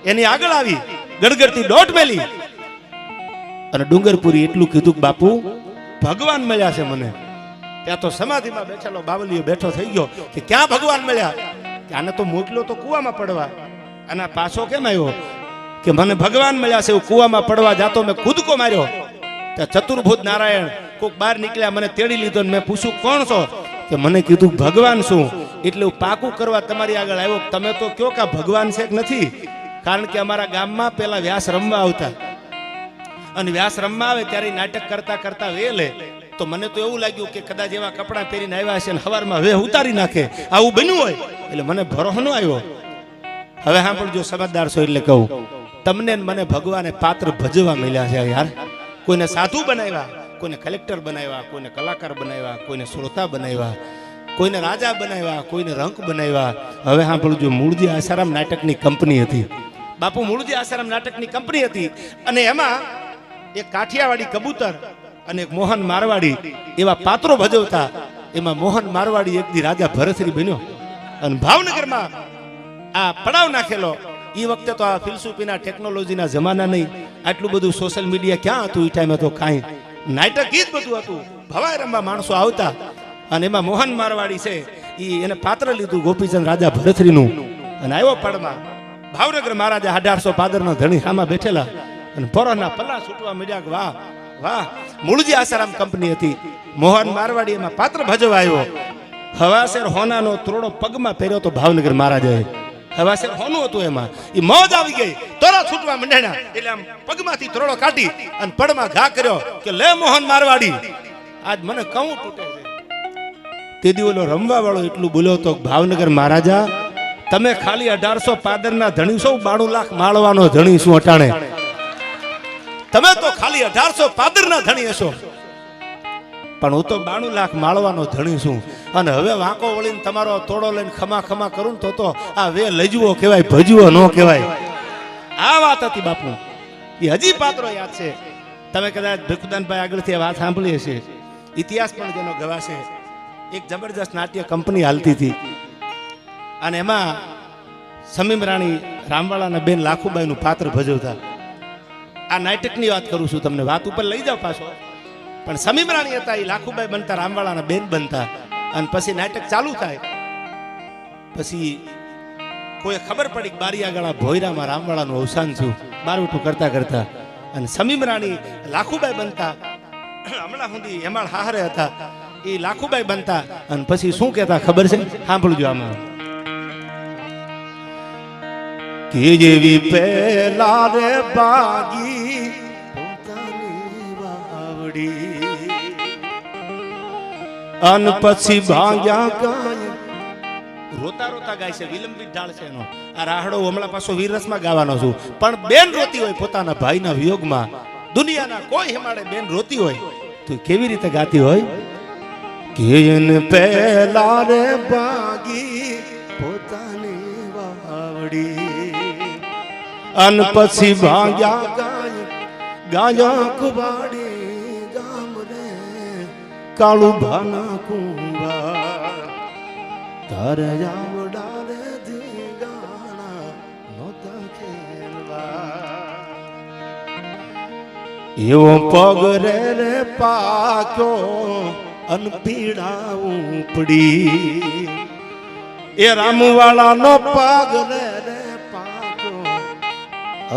S1: એની આગળ આવી ગડગડતી દોટ મેલી અને ડુંગરપુરી એટલું કીધું બાપુ ભગવાન મળ્યા છે મને ત્યાં તો સમાધિમાં બેઠેલો બાવલીઓ બેઠો થઈ ગયો કે ક્યાં ભગવાન મળ્યા કે આને તો મોકલ્યો તો કુવામાં પડવા અને પાછો કેમ આવ્યો કે મને ભગવાન મળ્યા છે હું કુવામાં પડવા જાતો મેં કૂદકો માર્યો ત્યાં ચતુર્ભુજ નારાયણ કોક બહાર નીકળ્યા મને તેડી લીધો ને મેં પૂછ્યું કોણ છો કે મને કીધું ભગવાન શું એટલે હું પાકું કરવા તમારી આગળ આવ્યો તમે તો કયો કે ભગવાન છે કે નથી કારણ કે અમારા ગામમાં પેલા વ્યાસ રમવા આવતા અને વ્યાસ રમવા આવે ત્યારે નાટક કરતા કરતા વેલે તો મને તો એવું લાગ્યું કે કદાચ એવા કપડાં પહેરીને આવ્યા છે અને હવારમાં વેહ ઉતારી નાખે આવું બન્યું હોય એટલે મને ભરોસો ન આવ્યો હવે સાંભળજો સમજદાર છો એટલે કહું તમને મને ભગવાને પાત્ર ભજવા મળ્યા છે યાર કોઈને સાધુ બનાવ્યા કોઈને કલેક્ટર બનાવ્યા કોઈને કલાકાર બનાવ્યા કોઈને શ્રોતા બનાવ્યા કોઈને રાજા બનાવ્યા કોઈને રંક બનાવ્યા હવે સાંભળજો મૂળજી આસારામ નાટકની કંપની હતી બાપુ મૂળજી આસારામ નાટકની કંપની હતી અને એમાં એક કાઠિયાવાડી કબૂતર અને એક મોહન મારવાડી એવા પાત્રો ભજવતા એમાં મોહન મારવાડી એક દી રાજા ભરતરી બન્યો અને ભાવનગરમાં આ પડાવ નાખેલો એ વખતે તો આ ફિલસૂફીના ટેકનોલોજીના જમાના નહીં આટલું બધું સોશિયલ મીડિયા ક્યાં હતું એ ટાઈમે તો કાંઈ નાટક જ બધું હતું ભવાઈ રમવા માણસો આવતા અને એમાં મોહન મારવાડી છે એને પાત્ર લીધું ગોપીચંદ રાજા ભરતરીનું અને આવ્યો પડમાં ભાવનગર મહારાજા 1800 પાદરના ધણી સામા બેઠેલા અને પોરાના પલ્લા છૂટવા મળ્યા વાહ વાહ મૂળજી આસારામ કંપની હતી મોહન મારવાડી એમાં પાત્ર ભજવા આવ્યો હવાસેર હોનાનો ત્રોડો પગમાં પહેર્યો તો ભાવનગર મહારાજાએ હવાસેર હોનું હતું એમાં એ મોજ આવી ગઈ તોરા છૂટવા મંડ્યા એટલે આમ પગમાંથી ત્રોડો કાઢી અને પડમાં ઘા કર્યો કે લે મોહન મારવાડી આજ મને કહું તૂટે છે તે દી ઓલો રમવા વાળો એટલું બોલ્યો તો ભાવનગર મહારાજા તમે ખાલી 1800 પાદરના ધણી છો, 92 લાખ માળવાનો ધણી છું અટાણે. તમે તો ખાલી 1800 પાદરના ધણી હશો, પણ હું તો 92 લાખ માળવાનો ધણી છું. અને હવે વાંકો વળીને તમારો તોડો લઈને ખમા ખમા કરું તો આ વે લજવો કહેવાય, ભજવો ન કહેવાય. આ વાત હતી બાપુ, એ હજી પાત્રો યાદ છે. તમે કદાચ ભીખુદાનભાઈ આગળથી વાત સાંભળી હશે, ઇતિહાસ પણ જેનો ગવાશે. એક જબરજસ્ત નાટ્ય કંપની હાલતી હતી અને એમાં સમીમ રાણી રામવાળાના બેન લાખુબાઈનું પાત્ર ભજવતા. આ નાટકની વાત કરું છું, તમને વાત ઉપર લઈ જાવ પાછો. પણ સમીમ રાણી હતા, એ લાખુબાઈ બનતા, રામવાળાના બેન બનતા. અને પછી નાટક ચાલુ થાય, પછી કોઈ ખબર પડી કે બારી આગળ ભોયરામાં રામવાળાનું અવસાન થયું, બારવટું કરતા કરતા. અને સમીમ રાણી લાખુબાઈ બનતા, હમણાં સુધી હેમાળ હાહરે હતા, એ લાખુબાઈ બનતા. અને પછી શું કહેતા ખબર છે? સાંભળજો આમાં. કે જેવી પહેલા રે બાગી પોતાની વાવડી, અન પછી ભાગ્યા ગાય. રોતા રોતા ગાય છે, વિલંબિત ઢાળ છે એનો. આ રાહડો હમણાં પાછો વીરરસમાં ગાવાનો છું. પણ બેન રોતી હોય પોતાના ભાઈના વિયોગમાં, દુનિયાના કોઈ હેમાડે બેન રોતી હોય તો કેવી રીતે ગાતી હોય? કેન પહેલા રે બાગી પોતાની વાવડી, અન પછી ભાગ્યા ગાય ગાયા કુવાડી, ગામ રે કાળું ભાના કુંવા, તારે આવડા રે ધીગાણા નોતા ખેલવા. એવો પગ રે રે પાક્યો અન પીડા ઉપડી, એ રામવાળાનો પગ રે રે પાક્યો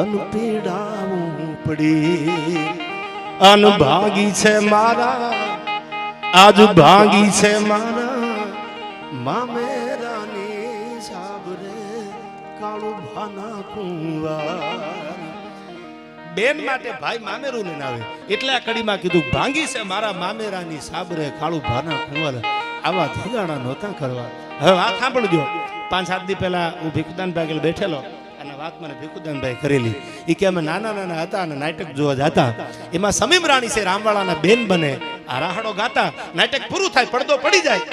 S1: અન પીડા ઉપડી. અન ભાગી છે મારા, આજ ભાગી છે મારા મામેરાની સાબરે કાળું ભાના કુંવા. બેન માટે ભાઈ મામેરું લઈને આવે, એટલે આ કડીમાં કીધું ભાંગી છે મારા મામેરાની સાબરે કાળું ભાના કુંવા. આવા ધીગાણા નહોતા કરવા. હવે વાત સાંભળજો. 5-7 દી પહેલા હું ભીખુદાનભાઈ આગળ બેઠેલો અને વાત મને ભીખુદાનભાઈ કરેલી. એ કે અમે નાના નાના હતા અને નાટક જોવા જતા, એમાં સમીમ રાણી છે રામવાળાના બેન બને, આ રાહડો ગાતા, નાટક પૂરું થાય, પડદો પડી જાય,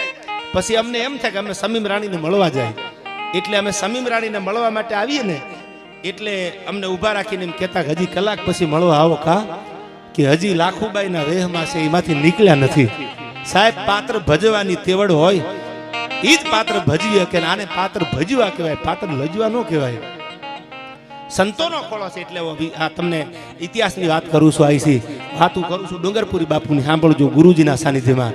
S1: પછી અમને એમ થાય કે અમે સમીમ રાણીને મળવા જાય. એટલે અમે સમીમ રાણીને મળવા માટે આવીએ ને, એટલે અમને ઊભા રાખીને એમ કહેતા કે હજી કલાક પછી મળવા આવો. કા કે હજી લાખુબાઈના વેહમાં છે, એમાંથી નીકળ્યા નથી. સાહેબ, પાત્ર ભજવાની તેવડ હોય એ જ પાત્ર ભજવી કે આને પાત્ર ભજવા કહેવાય, પાત્ર લજવા ન કહેવાય. સંતોનો ખોળો છે. એટલે આ તમને ઇતિહાસની વાત કરું છું, આઈસી વાતું કરું છું ડુંગરપુરી બાપુની. સાંભળજો, ગુરુજીના સાનિધ્યમાં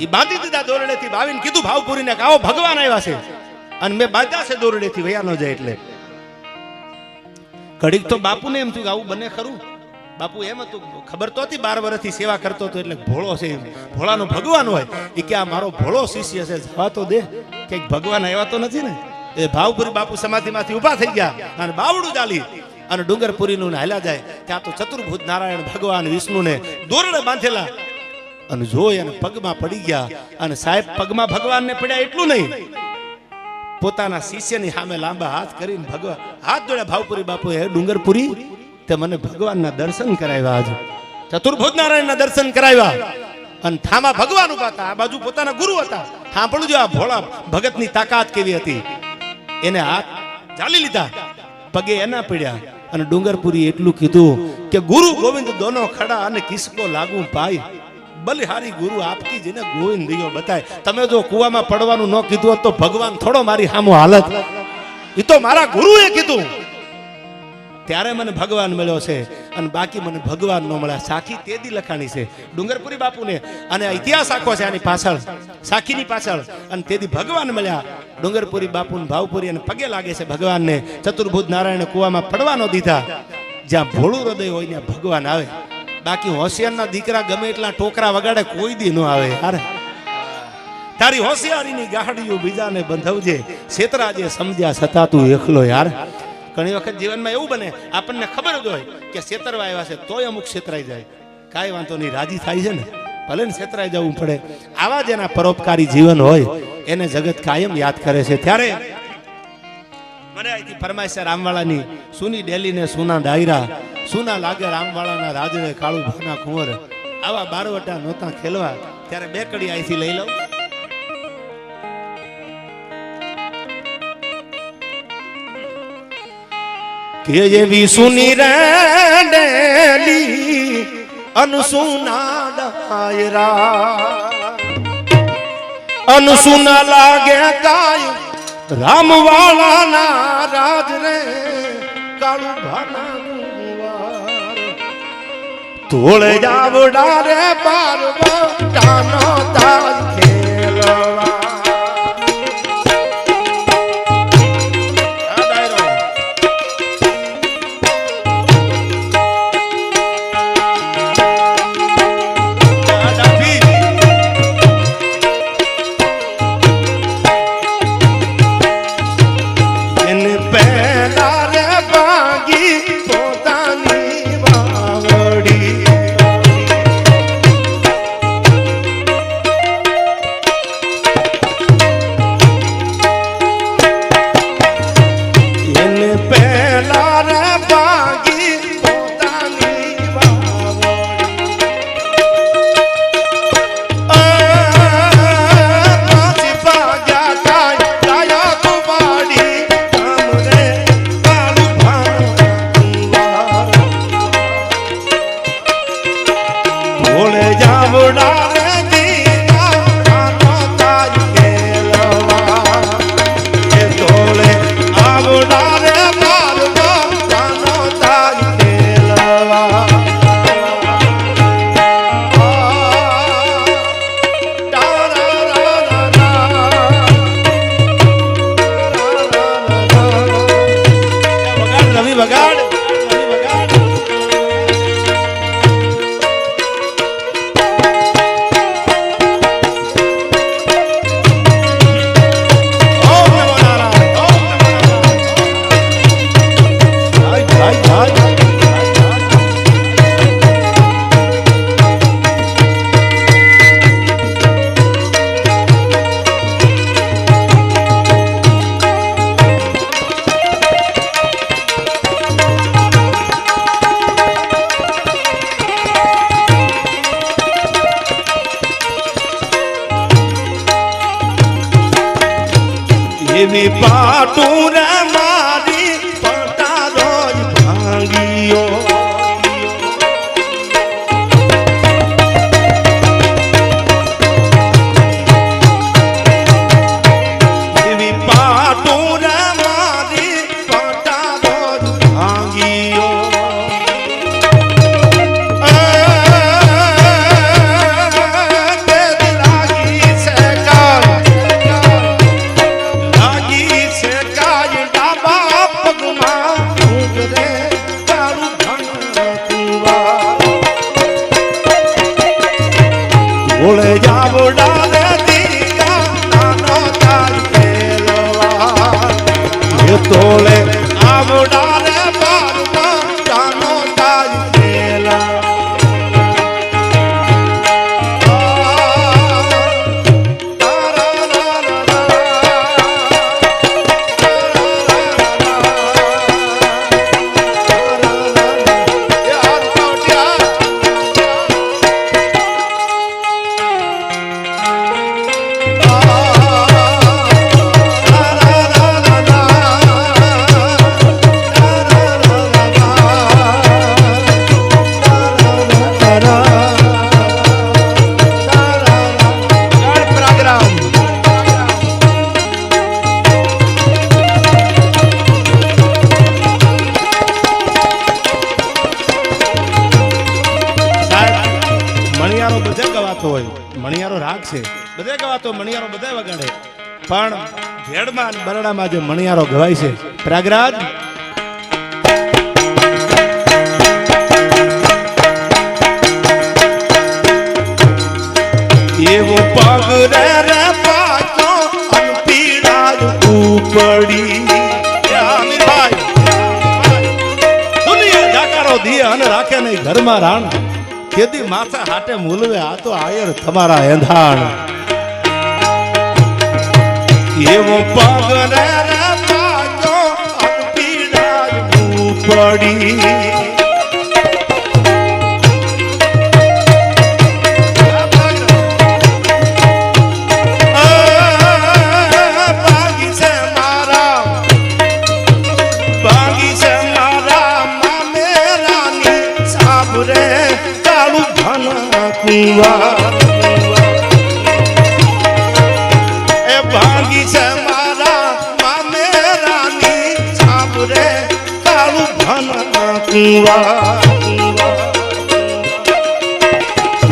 S1: એ બાંધી દીધા દોરડેથી. બાવીને કીધું ભાવપુરીને કે આવો ભગવાન આવ્યા છે, અને મેં બાંધ્યા છે દોરડેથી, વયા ન જાય. એટલે ઘડીક તો બાપુને એમ થયું કે આવું બને ખરું. બાપુ એમ હતું, ખબર તો હતી, 12 વર્ષથી સેવા કરતો હતો, એટલે ભોળો છે, ભોળાનો ભગવાન હોય. એ કે આ મારો ભોળો શિષ્ય છે, જવા તો દે, કે ભગવાન આવ્યા તો નથી ને. એ ભાવપુરી બાપુ સમાધિમાંથી ઊભા થઈ ગયા અને બાવડું ચાલી અને ડુંગરપુરીનું હાલ્યા જાય. ત્યાં તો ચતુર્ભુજ નારાયણ ભગવાન વિષ્ણુને દોરડે બાંધેલા અને જોઈ અને પગમાં પડી ગયા. અને સાહેબ, પગમાં ભગવાનને પડ્યા એટલું નહીં, પોતાના શિષ્યની સામે લાંબા હાથ કરીને ભગવાન હાથ જોડ્યા. ભાવપુરી બાપુ, હે ડુંગરપુરી, તે મને ભગવાનના દર્શન કરાવ્યા, આજ ચતુર્ભુજ નારાયણના દર્શન કરાવ્યા. અને થામા ભગવાન ઉભા હતા, આ બાજુ પોતાના ગુરુ હતા. સાંભળજો આ ભોળા ભગતની તાકાત કેવી હતી. એને હાથ ચાલી લીધા, પગે એના પડ્યા અને ડુંગરપુરી એટલું કીધું કે ગુરુ ગોવિંદ દોનો ખડા અને કિસકો લાગુ પાય, બલિહારી ગુરુ આપકી જેને ગોવિંદ દિયો બતાય. તમે જો કુવામાં પડવાનું ન કીધું હોત તો ભગવાન થોડો મારી સામો હાલત. એ તો મારા ગુરુએ કીધું, ત્યારે મને ભગવાન મળ્યો છે, અને બાકી મને ભગવાન ન મળ્યા. સાખી તેદી લખાણી છે ડુંગરપુરી બાપુને, અને ઇતિહાસ આખો છે આની પાછળ, સાખીની પાછળ. અને તેદી ભગવાન મળ્યા ડુંગરપુરી બાપુને. ભાવપુરી અને પગે લાગે છે ભગવાનને. ચતુર્ભુજ નારાયણ કુવામાં પડવા ન દીધા. જ્યાં ભોળું હૃદય હોય ત્યાં ભગવાન આવે. બાકી હોશિયારના દીકરા ગમે એટલા ટોકરા વગાડે, કોઈ દી ન આવે. યાર, તારી હોશિયારીની ગાડીઓ બીજાને બંધવજે, છેતરાજે સમજ્યા છતાં તું એકલો. યાર, ઘણી વખત જીવનમાં એવું બને, આપણને ખબર જ હોય કે છેતરવા આવ્યા છે, તોય અમુક છેતરાઈ જાય. કાંઈ વાંધો નહીં, રાજી થાય છે ને, ભલે ને છેતરાઈ જવું પડે. આવા જેના પરોપકારી જીવન હોય એને જગત કાયમ યાદ કરે છે. ત્યારે મને અહીંથી ફરમાઈશ છે રામવાળાની સુની ડેલી ને સુના ડાયરા સુના લાગે રામવાળાના રાજરે કાળું ભાના કુંવર આવા બારવટા નહોતા ખેલવા ત્યારે બે કડી અહીંથી લઈ લઉં કે એવી સુની રેડેલી અનસુના ડાયરા અનસુના લાગે ગાય રામવાળાના રાજ રે કાળું ભાના તોળે જાવડા રે બારવટાનો તાજ ખેલવા એવી પાટું રે મારી પટારો ભાંગીઓ એવી પાટું રે મારી પટારો ભાંગીઓ ઓલે જાવડા રે દીયા નાનો તાજ ખેલવા એ તોલે આવડા રે બારવા નાનો તાજ ખેલવા મણિયારો રાગ છે બધે ગવાતો મણિયારો બધે વગાડે પણ ભેડમાં બરડામાં જે મણિયારો ગવાય છે પ્રયાગરાજ એવો પગ રે રે પાછો પીડા ઉપડી ભાઈ દુનિયા જાકારો દિયે અને રાખે નહીં ઘરમાં રાણ કેદી માથા હાટે મૂલવે આ તો આયર તમારા એંધાણ એવો પગ રે રે પાછો વડી એ ભાગી છે મારા મામેરાની સાબરે કાળું ધન કુવા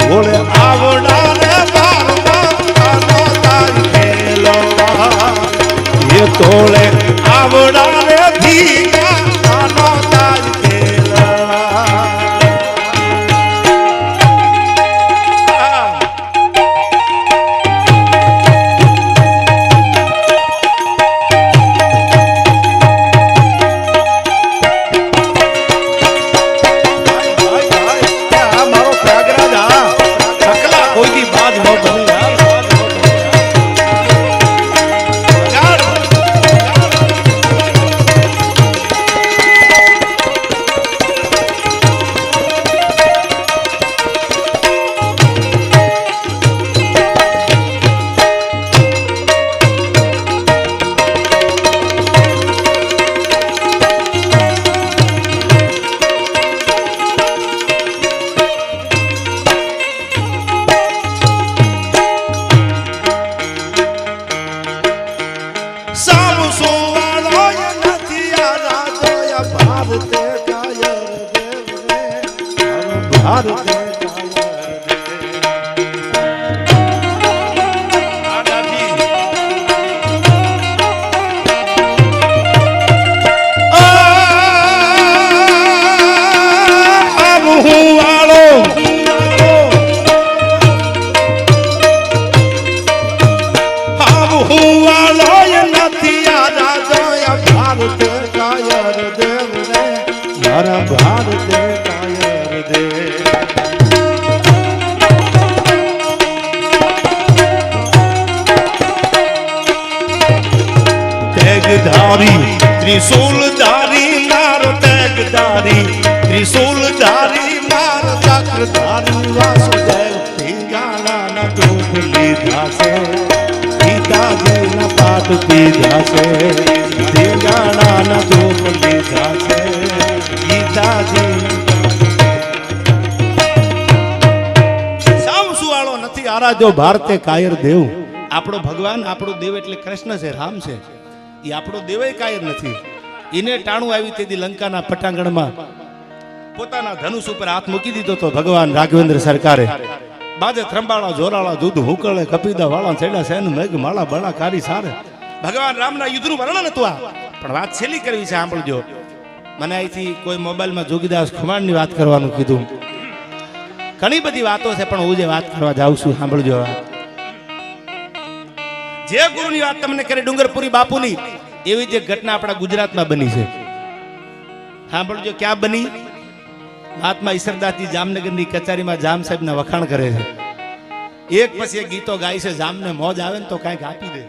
S1: બોલે આવડા રે બારમાં તારી ખેલવા એ તોલે આવડા રે ધીયા આનો તારી ખેલવા ત્રિશુલધારી માર તેગધારી ત્રિશુલધારી માર ચક્રધારી વાસુદેવ ઢીંગાણાના દુઃખ લીધા છે પિતાજીના પાપ પીધા છે ઢીંગાણાના દુઃખ લીધા છે પિતાજી સાવ સુવાળો નથી આરાધ્યો ભારતે કાયર દેવ આપણો ભગવાન આપણો દેવ એટલે કૃષ્ણ છે રામ છે એ આપણો દેવય કાયર નથી એને ટાણું આવી તેથી લંકાના પટાંગણમાં પોતાના ધનુષ ઉપર હાથ મૂકી દીધો તો ભગવાન રાઘવેન્દ્ર સરકારે બાજે ત્રંબાળા જોરાળા દૂધ હુકળે કપીદા વાળા છેડા સેન મેઘ માળા બળા કારી સારે ભગવાન રામના યુદ્ધનું વર્ણન હતું આ પણ વાત છેલ્લી કરવી છે સાંભળજો મને અહીંથી કોઈ મોબાઈલમાં જોગીદાસ ખુમાણની વાત કરવાનું કીધું ઘણી બધી વાતો છે પણ હું જે વાત કરવા જાઉં છું સાંભળજો જે ગુરુની વાત તમને કરી ડુંગરપુરી બાપુની એવી જે ઘટના આપણા ગુજરાતમાં બની છે સાંભળજો ક્યાં બની મહાત્મા ઈશ્વરદાસજી જામનગરની કચેરીમાં જામ સાહેબના વખાણ કરે છે એક પછી એક ગીતો ગાય છે જામને મોજ આવે ને તો કાંઈક આપી દે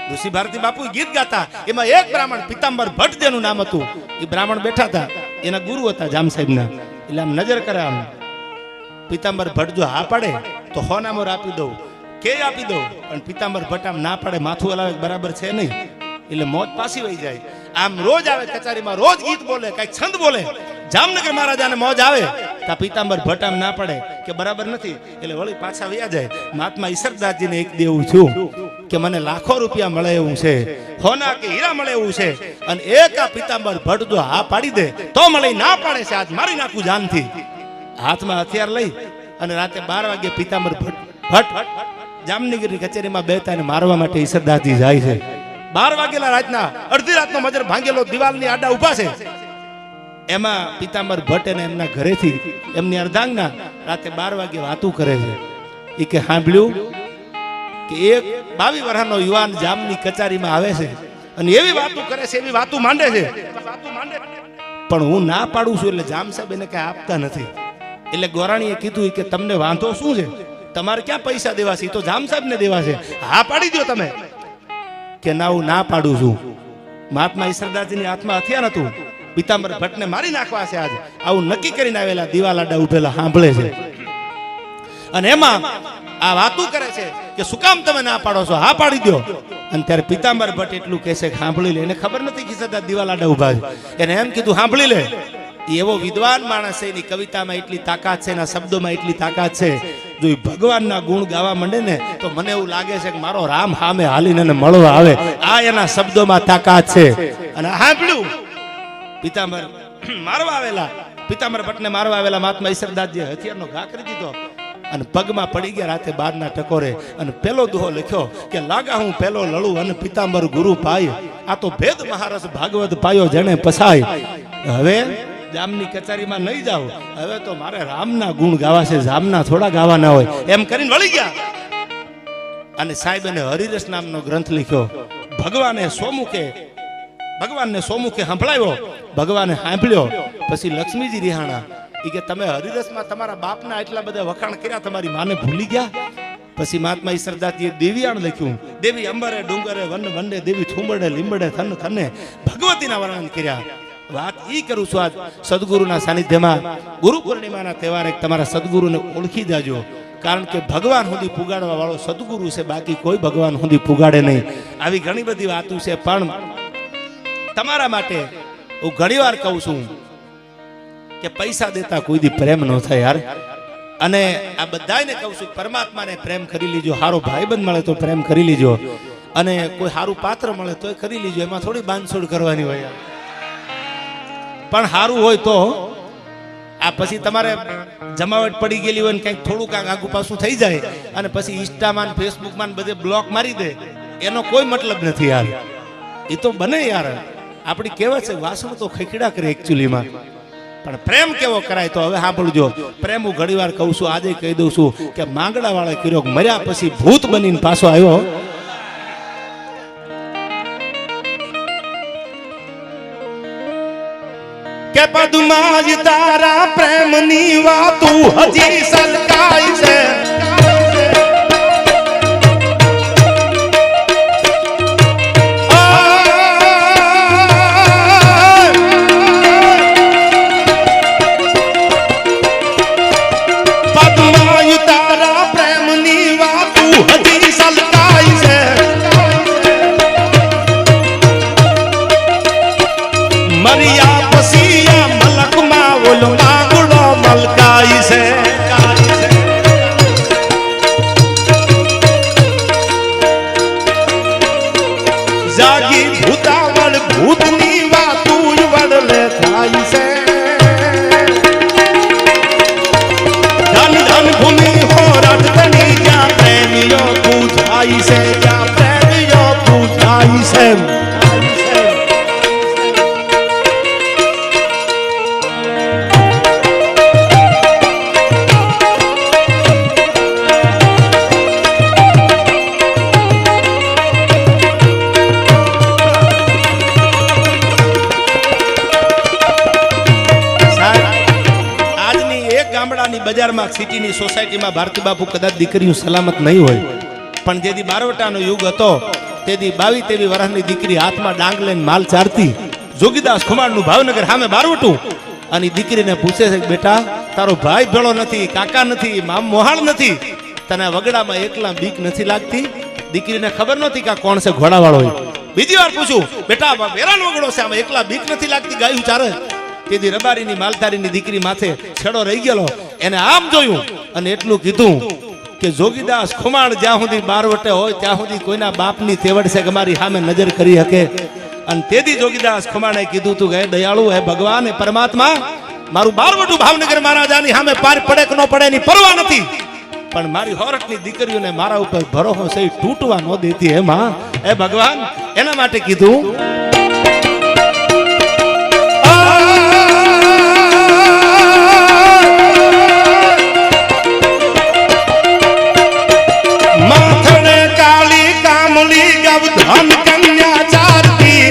S1: ઋષિ ભારતી બાપુ ગીત ગાતા એમાં એક બ્રાહ્મણ પિતાંબર ભટ્ટ જેનું નામ હતું એ બ્રાહ્મણ બેઠા હતા એના ગુરુ હતા જામ સાહેબના એટલે આમ નજર કરે આમ પિતાંબર ભટ્ટ જો હા પાડે તો હોનામોર આપી દઉં કે આપી દઉં પણ પિતાંબર ભટ્ટ આમ ના પાડે માથું હલાવે બરાબર છે નહીં એટલે મોત પાછી વહી જાય આમ રોજ આવે કચેરીમાં રોજ ગીત બોલે કઈક છંદ બોલે જામનગર મહારાજાને મોજ આવે તો પિતાંબર ભટ્ટ આમ ના પડે કે બરાબર નથી એટલે વળી પાછા વયા જાય મહાત્મા ઈશ્વરદાસજીને એક દેવું છું કે મને લાખો રૂપિયા મળે એવું છે હોના કે હીરા મળે એવું છે અને એક આ પિતાંબર ભટ્ટ જો હા પાડી દે તો મળે ના પાડે છે આજ મારી નાખું જાનથી હાથમાં હથિયાર લઈ અને રાતે 12 વાગે પિતાંબર ભટ્ટ જામનગરની કચેરીમાં બેતા અને મારવા માટે ઈશ્વરદાસજી જાય છે 12 વાગેલા રાતના અડધી રાતનો મજર ભાંગેલો દિવાલની આડા ઉભા છે એમાં પિતાંબર ભટ્ટ અને એમના ઘરેથી એમની અર્ધાંગના રાતે 12 વાગે વાતું કરે છે એ કે સાંભળ્યું કે એક 22 વર્ષનો યુવાન જામની કચેરીમાં આવે છે અને એવી વાતું કરે છે એવી વાતું માંડે છે પણ હું ના પાડું છું એટલે જામ સાહેબ એને કઈ આપતા નથી એટલે ગોરાણીએ કીધું કે તમને વાંધો શું છે તમારે ક્યાં પૈસા દેવા છે તો જામ સાહેબ ને દેવા છે હા પાડી દો તમે કે ના હું ના પાડું છું મહાત્મા ઈશ્વરદાસજીની હાથમાં હથિયાર હતું પિતાંબર ભટ્ટને મારી નાખવા છે આજે, આવું નક્કી કરીને આવેલા દીવાલાડા ઉભેલા સાંભળે છે અને એમાં આ વાતું કરે છે કે શું કામ તમે ના પાડો છો, હા પાડી દો. અને ત્યારે પિતાંબર ભટ્ટ એટલું કહેશે કે સાંભળી લે. એને ખબર નથી કે સદા દીવાલાડા ઉભા છે, એને એમ કીધું સાંભળી લે. એવો વિદ્વાન માણસ છે, એની કવિતામાં એટલી તાકાત છે, એના શબ્દોમાં એટલી તાકાત છે. જો એ ભગવાનના ગુણ ગાવા માંડે ને તો મને એવું લાગે છે કે મારો રામ સામે હાલીને એને મળવા આવે. આ એના શબ્દોમાં તાકાત છે. અને સાંભળ્યું પિતાંબર મારવા આવેલા, પિતાંબર ભટ્ટને મારવા આવેલા મહાત્મા ઈશ્વરદાસજીએ હથિયારનો ઘા કરી દીધો અને પગમાં પડી ગયા રાતે 12ના ટકોરે. અને પેલો દુહો લખ્યો કે લાગા હું પેલો લડું અને પિતાંબર ગુરુ પાય, આ તો ભેદ મહારસ ભાગવત પાયો જેને પસાય. હવે જામની કચેરીમાં નહીં જાવ, હવે તો મારે રામના ગુણ ગાવા છે, જામના થોડા ગાવાના હોય. એમ કરીને વળી ગયા. અને સાહેબ એને હરિરસ નામનો ગ્રંથ લખ્યો. ભગવાનને સોમુખે સંભળાવ્યો, ભગવાને સાંભળ્યો. પછી લક્ષ્મીજી રિહાણા એ કે તમે હરિરસમાં તમારા બાપના એટલા બધા વખાણ કર્યા, તમારી માને ભૂલી ગયા. પછી મહાત્મા ઈશ્વરદાસજીએ દેવીયાણ લખ્યું. દેવી અંબરે ડુંગરે વન વંડે, દેવી ઠુંબડે લીંબડે થન થને, ભગવતીના વર્ણન કર્યા. વાત ઈ કરું છું, આજ સદગુરુના સાનિધ્યમાં ગુરુ પૂર્ણિમાના તહેવારે તમારા સદગુરુને ઓળખી જાજો. કારણ કે ભગવાન સુધી પુગાડવા વાળો સદગુરુ છે, બાકી કોઈ ભગવાન સુધી પુગાડે નહીં. આવી ઘણી બધી વાતો છે, પણ તમારા માટે હું ઘણીવાર કહું છું કે પૈસા દેતા કોઈ દી પ્રેમ ન થાય યાર. અને આ બધાને કહું છું પરમાત્માને પ્રેમ કરી લીજો. સારો ભાઈબંધ મળે તો પ્રેમ કરી લીજો, અને કોઈ સારું પાત્ર મળે તો કરી લીજો. એમાં થોડી બાંધછોડ કરવાની હોય, પણ સારું હોય તો. આ પછી તમારે જમાવટ પડી ગયેલી હોય ને કંઈક થોડું કાંક આગુ પાછું થઈ જાય અને પછી ઇન્સ્ટામાં ફેસબુકમાં બધે બ્લોક મારી દે, એનો કોઈ મતલબ નથી યાર. એ તો બને યાર, આપણી કહેવત છે વાસણ તો ખીખડા કરે એકચ્યુઅલીમાં, પણ પ્રેમ કેવો કરાય તો હવે સાંભળજો. પ્રેમ હું ઘણી વાર કહું છું, આજે કહી દઉં છું કે માંગડા વાળા કર્યો, મર્યા પછી ભૂત બનીને પાછો આવ્યો. કે પદમાં તારા પ્રેમની વાતું હજી સલકાય છે. જાગી ભૂતાવળ ભૂતની વાતું વડલે થાય છે. ધન ધન ભૂમિ હોરઠ ધની જ્યાં પ્રેમીઓ પૂજાય છે, જ્યાં પ્રેમીઓ પૂજાય છે. બજારમાં સિટીની સોસાયટીમાં ભારતી બાપુ કદાચ દીકરીઓ સલામત નહીં હોય, પણ જેથી બારવટાનો યુગ હતો તેથી 22-23 વર્ષની દીકરી હાથમાં ડાંગ લઈને માલ ચારતી. જોગીદાસ ખુમાણનું ભાવનગર સામે બારવટું, અને દીકરીને પૂછે છે કે બેટા તારો ભાઈ ભેળો નથી, કાકા નથી, મામ મોહાળ નથી, તને વગડામાં એકલા બીક નથી લાગતી? દીકરીને ખબર નહોતી કે કોણ છે ઘોડાવાળો હોય. બીજી વાર પૂછું બેટા વેરાનો વગડો છે, આમાં એકલા બીક નથી લાગતી? ગાયું ચારે. તેથી રબારીની માલધારીની દીકરી માથે છેડો રહી ગયેલો, એને આમ જોયું અને એટલું કીધું કે જોગીદાસ ખુમાણ જ્યાં સુધી બારવટે હોય ત્યાં સુધી કોઈના બાપની તેવડ છે કે મારી સામે નજર કરી શકે. અને તેથી જોગીદાસ ખુમાણે કીધું તું કે દયાળુ હે ભગવાન, હે પરમાત્મા, મારું બારવટું ભાવનગર મહારાજાની સામે પાર પડે કે ન પડે એની પરવા નથી, પણ મારી હોરઠની દીકરીઓને મારા ઉપર ભરોસો છે તૂટવા ન દેતી. હે માં, હે ભગવાન, એના માટે કીધું ધન કન્યા ચારતી,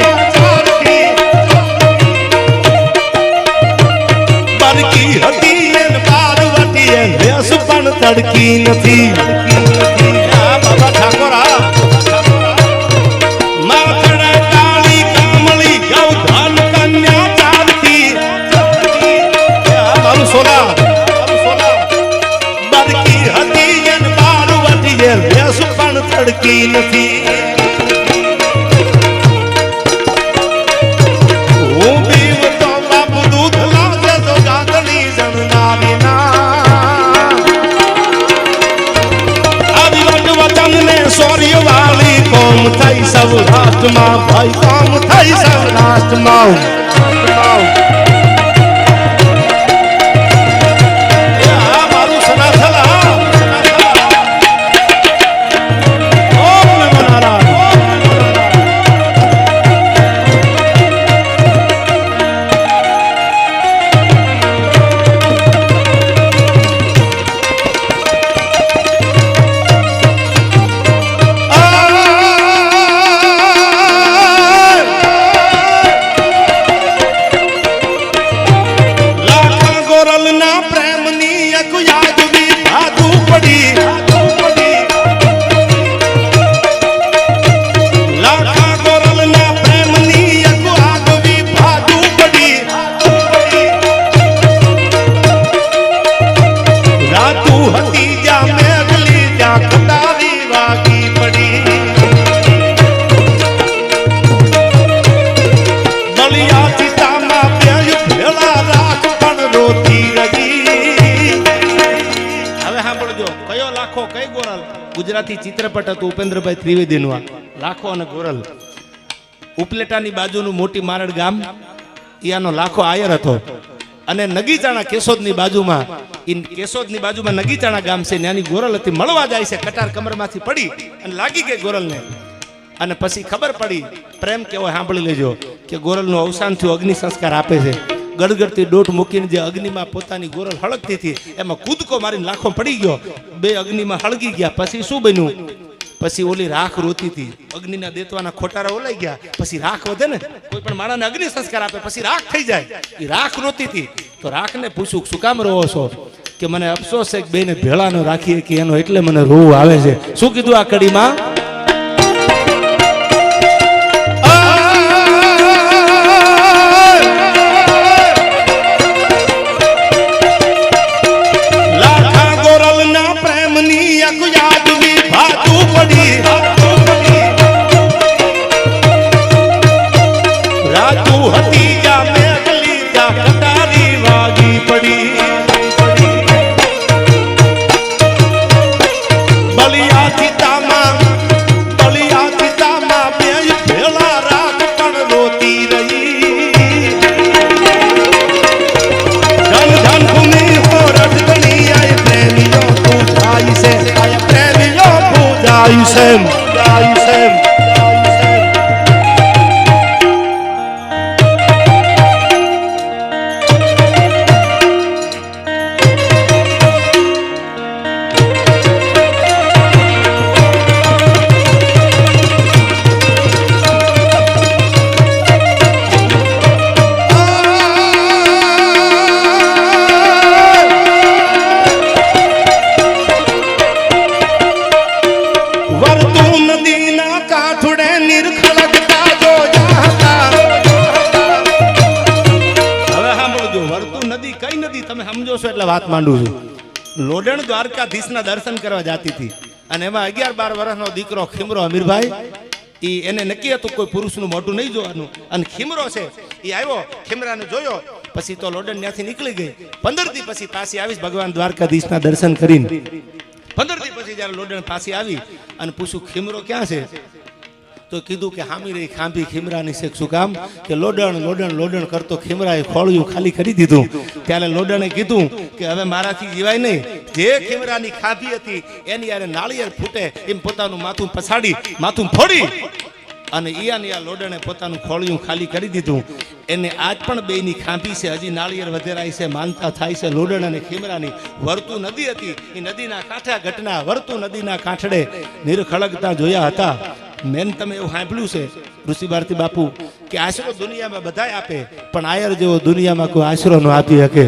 S1: બરકી હતી એન પાર્વતી એ વેસ પણ તડકી નથી. બાબા ઠાકોર માથણે કાળી તડકી નથી હું પીવ તો બાપ દૂધ લાગે તો ગાંધણી જણનારી ના આવી વચન ને સૌર્ય વાળી કોમ થઈ સૌરાષ્ટ્રમાં ભાઈ કોમ થઈ સૌરાષ્ટ્રમાં ગુજરાતી ચિત્રપટ હતું ઉપેન્દ્રભાઈ ત્રિવેદીનું લાખો અને ગોરલ ઉપલેટાની બાજુનું મોટી મારડ ગામ યાનો લાખો આયર હતો અને નગીચાણા કેશોદની બાજુમાં કેશોદની બાજુમાં નગીચાણા ગામ છે ત્યાંની ગોરલ હતી મળવા જાય છે કટાર કમરમાંથી પડી અને લાગી ગઈ ગોરલને અને પછી ખબર પડી પ્રેમ કેવો સાંભળી લેજો કે ગોરલનું અવસાન થયું અગ્નિ સંસ્કાર આપે છે ગડગડતી દોટ મૂકીને જે અગ્નિમાં પોતાની ગોરલ હળગતી હતી એમાં કૂદકો મારીને લાખો પડી ગયો બે અગ્નિમાં હળગી ગયા પછી શું બન્યું પછી ઓલી રાખ રોતી હતી અગ્નિના દેતવાના ખોટારા ઓલાઈ ગયા પછી રાખ વધે ને કોઈ પણ માણસને અગ્નિ સંસ્કાર આપે પછી રાખ થઈ જાય એ રાખ રોતી હતી તો રાખને પૂછું શું કામ રોવો છો કે મને અફસોસ છે કે બેને ભેળા ન રાખીએ કે એનો એટલે મને રોવું આવે છે શું કીધું આ કડીમાં વાત માંડું છું લોડણ દ્વારકાધીશના દર્શન કરવા જતી હતી અને એમાં 11-12 વર્ષનો દીકરો ખીમરો અમીરભાઈ એને નક્કી હતું કોઈ પુરુષનું મોઢું નહીં જોવાનું અને ખીમરો છે એ આવ્યો ખીમરાને જોયો પછી તો લોડણ ત્યાંથી નીકળી ગઈ 15 દી પછી પાછી આવીશ ભગવાન દ્વારકાધીશના દર્શન કરીને 15 દી પછી જ્યારે લોડણ પાછી આવી અને પૂછું ખીમરો ક્યાં છે તો કીધું કે હામી રહી ખાંભી ખીમરાની છે શું કામ કે લોડણ લોડણ લોડણ કરતો ખીમરાએ ખોળિયું ખાલી કરી દીધું ત્યારે લોડણે કીધું કે હવે મારાથી જીવાય નહીં જે ખીમરાની ખાંભી હતી એની યારે નાળિયેર ફૂટે એમ પોતાનું માથું પછાડી માથું ફોડી અને ઈયા લોડણે પોતાનું ખોળિયું ખાલી કરી દીધું એને આજ પણ બેની ખાંભી છે હજી નાળિયેર વધેરાય છે માનતા થાય છે લોડણ અને ખીમરાની વર્તુ નદી હતી એ નદીના કાંઠે ઘટના વર્તુ નદીના કાંઠડે નિરખળગતા જોયા હતા મેન તમે એવું સાંભળ્યું છે ઋષિ ભારતી બાપુ કે આશરો દુનિયામાં બધાય આપે પણ આયર જેવો દુનિયામાં કોઈ આશરો ન આપી શકે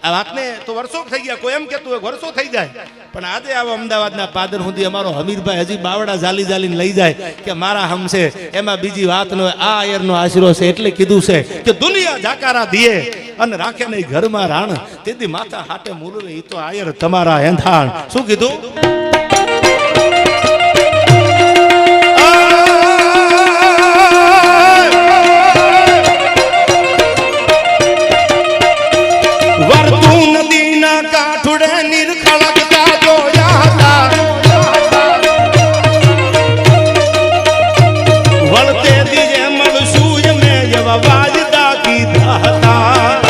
S1: આ વાતને તો વર્ષો થઈ ગયા કોઈ એમ કહેતું હોય વર્ષો થઈ જાય પણ આજે આવો અમદાવાદના પાદર સુધી અમારો હમીરભાઈ હજી બાવડા ઝાલી ઝાલીને લઈ જાય કે મારા હમ છે એમાં બીજી વાત નો આ આયરનો આશરો છે એટલે કીધું છે કે દુનિયા જાકારા દીએ અને રાખે નહીં ઘરમાં રાણ તેથી માથા હાટે મૂલવે ઈ તો આયર તમારા એંધાણ શું કીધું હતા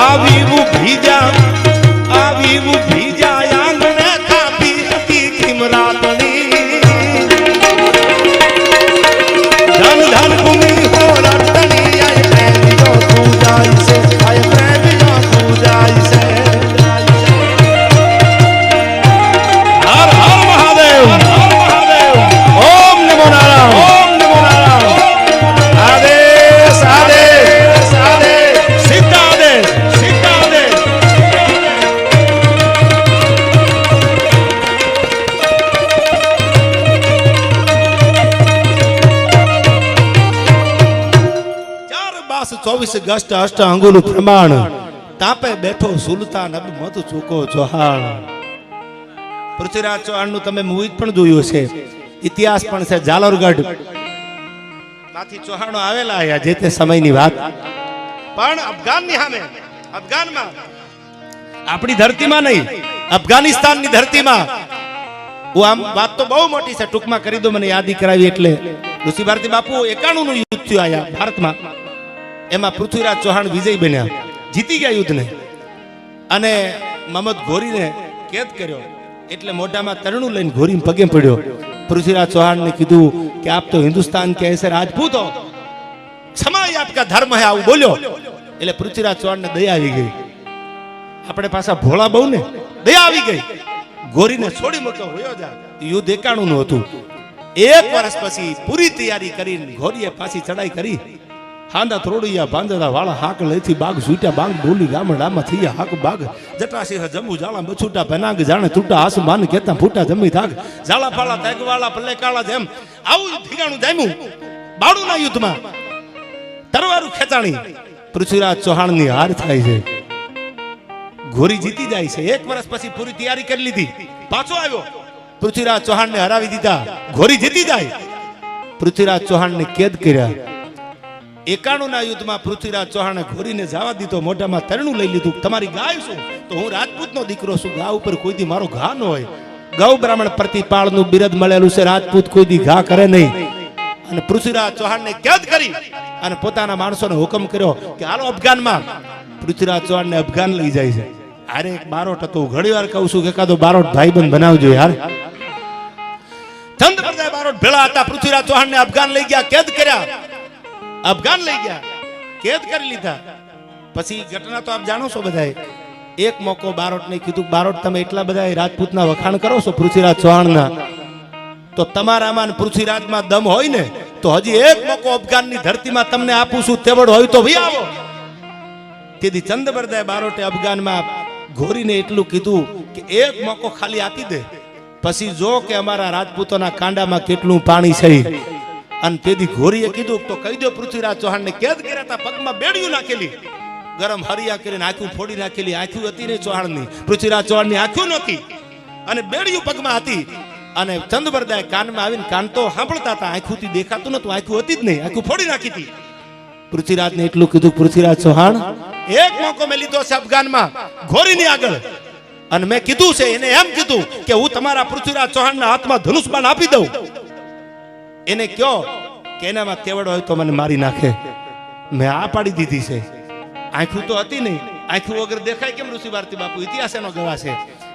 S1: આવી ઊભી જા આંગણે કાપી હતી કિમરાતણી ધન ધન ભૂમિ હો રટણી આય પ્રેમીઓ તું જાય છે આય પ્રેમીઓ તું જાય છે હર હર મહાદેવ ઓમ નમો નારાયણ આદેશ આદેશ આદેશ સીતા આદેશ સીતા આદેશ બાસ 24 અગસ્ટ અષ્ટ અંગુલું પ્રમાણ તાપે બેઠો સુલતાન અબ મત ચૂકો ચૌહાણ પૃથ્વીરાજ ચૌહાણ નું તમે મૂવી પણ જોયું છે ઇતિહાસ પણ છે જાલોરગઢ માંથી ચૌહાણો આવેલા આયા જે તે સમયની વાત પણ અફઘાનની સામે અફઘાનમાં આપણી ધરતીમાં નહીં અફઘાનિસ્તાનની ધરતીમાં હું આમ વાત તો બહુ મોટી છે ટૂંકમાં કરી દો મને યાદી કરાવી એટલે ઋષિ ભારતી બાપુ 91 નું યુદ્ધ થયું આયા ભારતમાં એમાં પૃથ્વીરાજ ચૌહાણ વિજય બન્યા જીતી ગયા યુદ્ધને અને મહમદ ઘોરીને કેદ કર્યો એટલે મોઢામાં તરણું લઈને ઘોરી પગે પડ્યો પૃથ્વીરાજ ચૌહાણને કીધું કે આપ તો હિન્દુસ્તાન કે ऐसे राजपूत हो क्षमा ये आपका धर्म है આવું બોલ્યો એટલે પૃથ્વીરાજ ચૌહાણને દયા આવી ગઈ આપણે પાછા ભોળા બહુ ને દયા આવી ગઈ ઘોરીને છોડી મૂક્યો હોયો જા યુદ્ધ 91 નું હતું એક વર્ષ પછી પૂરી તૈયારી કરીને ઘોરીએ પાછી ચડાઈ કરી હાંદા થોડિયા બાંધડા વાળા હાક લઈથી બાગ સૂટ્યા બાંગ બોલી ગામડામાં થયા હાક બાગ જટાસિંહ જંબુ જાળા બછૂટા પનાગ જાણે તૂટા આસમાન કેતા ફૂટા જમી થાક જાળા ફાળા તાગવાળા પલ્લે કાળા જેમ આવું ઠીકાણું જામ્યું બાળુના યુદ્ધમાં તરવારું ખેંચાણી પૃથ્વીરાજ ચૌહાણની હાર થાય છે ઘોરી જીતી જાય છે એક વર્ષ પછી પૂરી તૈયારી કરી લીધી પાછો આવ્યો પૃથ્વીરાજ ચૌહાણને હરાવી દીધા ઘોરી જીતી જાય પૃથ્વીરાજ ચૌહાણને કેદ કર્યા 91 ના યુદ્ધમાં પૃથ્વીરાજ ચૌહાણે ઘોરીને જવા દીધો મોઢામાં તરણું લઈ લીધું તમારી ગાય શું તો હું રાજપૂતનો દીકરો છું ગા ઉપર કોઈ દી મારો ઘા ન હોય ગૌ બ્રાહ્મણ પ્રતિપાળનું બિરદ મળેલું છે રાજપૂત કોઈ દી ઘા કરે નહીં અને પૃથ્વીરાજ ચૌહાણને કેદ કરી અને પોતાના માણસોને હુકમ કર્યો કે હાલો અફઘાનમાં પૃથ્વીરાજ ચૌહાણને અફઘાન લઈ જાય છે અરે એક બારોટ હતો ઘણીવાર કહું છું કે એકાદો બારોટ ભાઈબંધ બનાવજો યાર ચંદ પ્રજા બારોટ ભેળા હતા પૃથ્વીરાજ ચૌહાણને અફઘાન લઈ ગયા કેદ કર્યા અફઘાન લઈ ગયા કેદ કરી લીધા પછી ઘટના તો આપ જાણો છો બધાએ એક મોકો બારોટને કીધું બારોટ તમે એટલા બધા રાજપૂતના વખાણ કરો છો પૃથ્વીરાજ ચૌહાણના તો તમારામાં પૃથ્વીરાજમાં દમ હોય ને તો હજી એક મોકો અફઘાનની ધરતીમાં તમને આપું છું તેવડ હોય તો ભી આવો તેથી ચંદબરદાય બારોટે અફઘાનમાં ઘોરીને એટલું કીધું કે એક મોકો ખાલી આપી દે પછી જો કે અમારા રાજપૂતોના કાંડામાં કેટલું પાણી છે અને તેથી ઘોરીએ કીધું તો કહી દો પૃથ્વીરાજ ચૌહાણને કેદ કર્યા હતા પગમાં બેડિયું નાખેલી ગરમ હરિયા કરીને આંખું ફોડી નાખેલી આંખું હતી ને ચૌહાણની પૃથ્વીરાજ ચૌહાણની આંખું નહોતી અને બેડિયું પગમાં હતી અને ચંદબરદાય કાનમાં આવીને કાન તો સાંભળતા હતા આંખુંથી દેખાતું નતું આંખું હતી જ નહીં આંખું ફોડી નાખી હતી પૃથ્વીરાજને એટલું કીધું પૃથ્વીરાજ ચૌહાણ એક મોકો મેં લીધો છે અફઘાનમાં ઘોરીની આગળ અને મેં કીધું છે એને એમ કીધું કે હું તમારા પૃથ્વીરાજ ચૌહાણના હાથમાં ધનુષ બાણ આપી દઉં એને કયો કે એનામાં તેવડ હોય તો મને મારી નાખે મેં આ પાડી દીધી છે આંખું તો હતી નહીં આંખું વગર દેખાય કેમ ઋષિ ભારતી બાપુ ઇતિહાસ એનો ગવા છે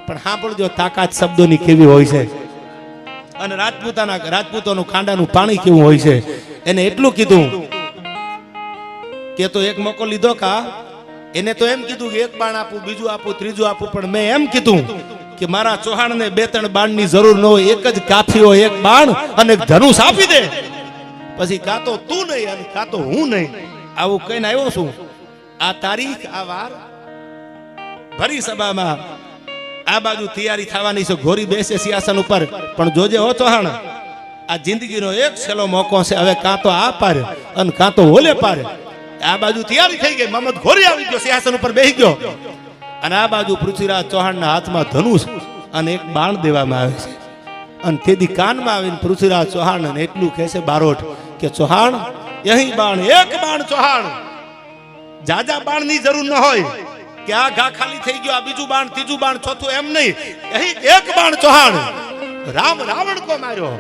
S1: પણ સાંભળજો તાકાત શબ્દોની કેવી હોય છે અને રાજપૂતોનું કાંડાનું પાણી કેવું હોય છે એને એટલું કીધું કે તો એક મોકો લીધો કા એને તો એમ કીધું કે એક બાણ આપું બીજું આપું ત્રીજું આપું પણ મેં એમ કીધું કે મારા ચૌહાણને 2-3 બાણની જરૂર ન હોય એક જ કાફી હોય એક બાણ અને એક ધનુષ આપી દે પછી કાં તો તું નહીં અને કાં તો હું નહીં આવું કહીને આવ્યો છું આ તારીખ આ વાર ભરી સભામાં આ બાજુ તૈયારી થવાની છે ઘોરી બેસે સિંહાસન ઉપર પણ જોજે હો ચૌહાણ આ જિંદગીનો એક છેલ્લો મોકો છે હવે કાં તો આ પાર અને કાં તો ઓલે પાર આ બાજુ તૈયારી થઈ ગઈ મહમદ ઘોરી આવી ગયો સિંહાસન ઉપર બેસી ગયો અને આ બાજુ પૃથ્વીરાજ ચૌહાણના હાથમાં ધનુષ અને એક બાણ દેવામાં આવે છે અને તેથી કાનમાં આવીને પૃથ્વીરાજ ચૌહાણ એટલું કહે છે બારોટ કે ચૌહાણ અહીં બાણ એક બાણ ચૌહાણ જાજા બાણની જરૂર ન હોય કે આ ઘા ખાલી થઈ ગયો આ બીજું બાણ ત્રીજું બાણ ચોથું એમ નહીં અહીં એક બાણ ચૌહાણ રામ રાવણ કો માર્યો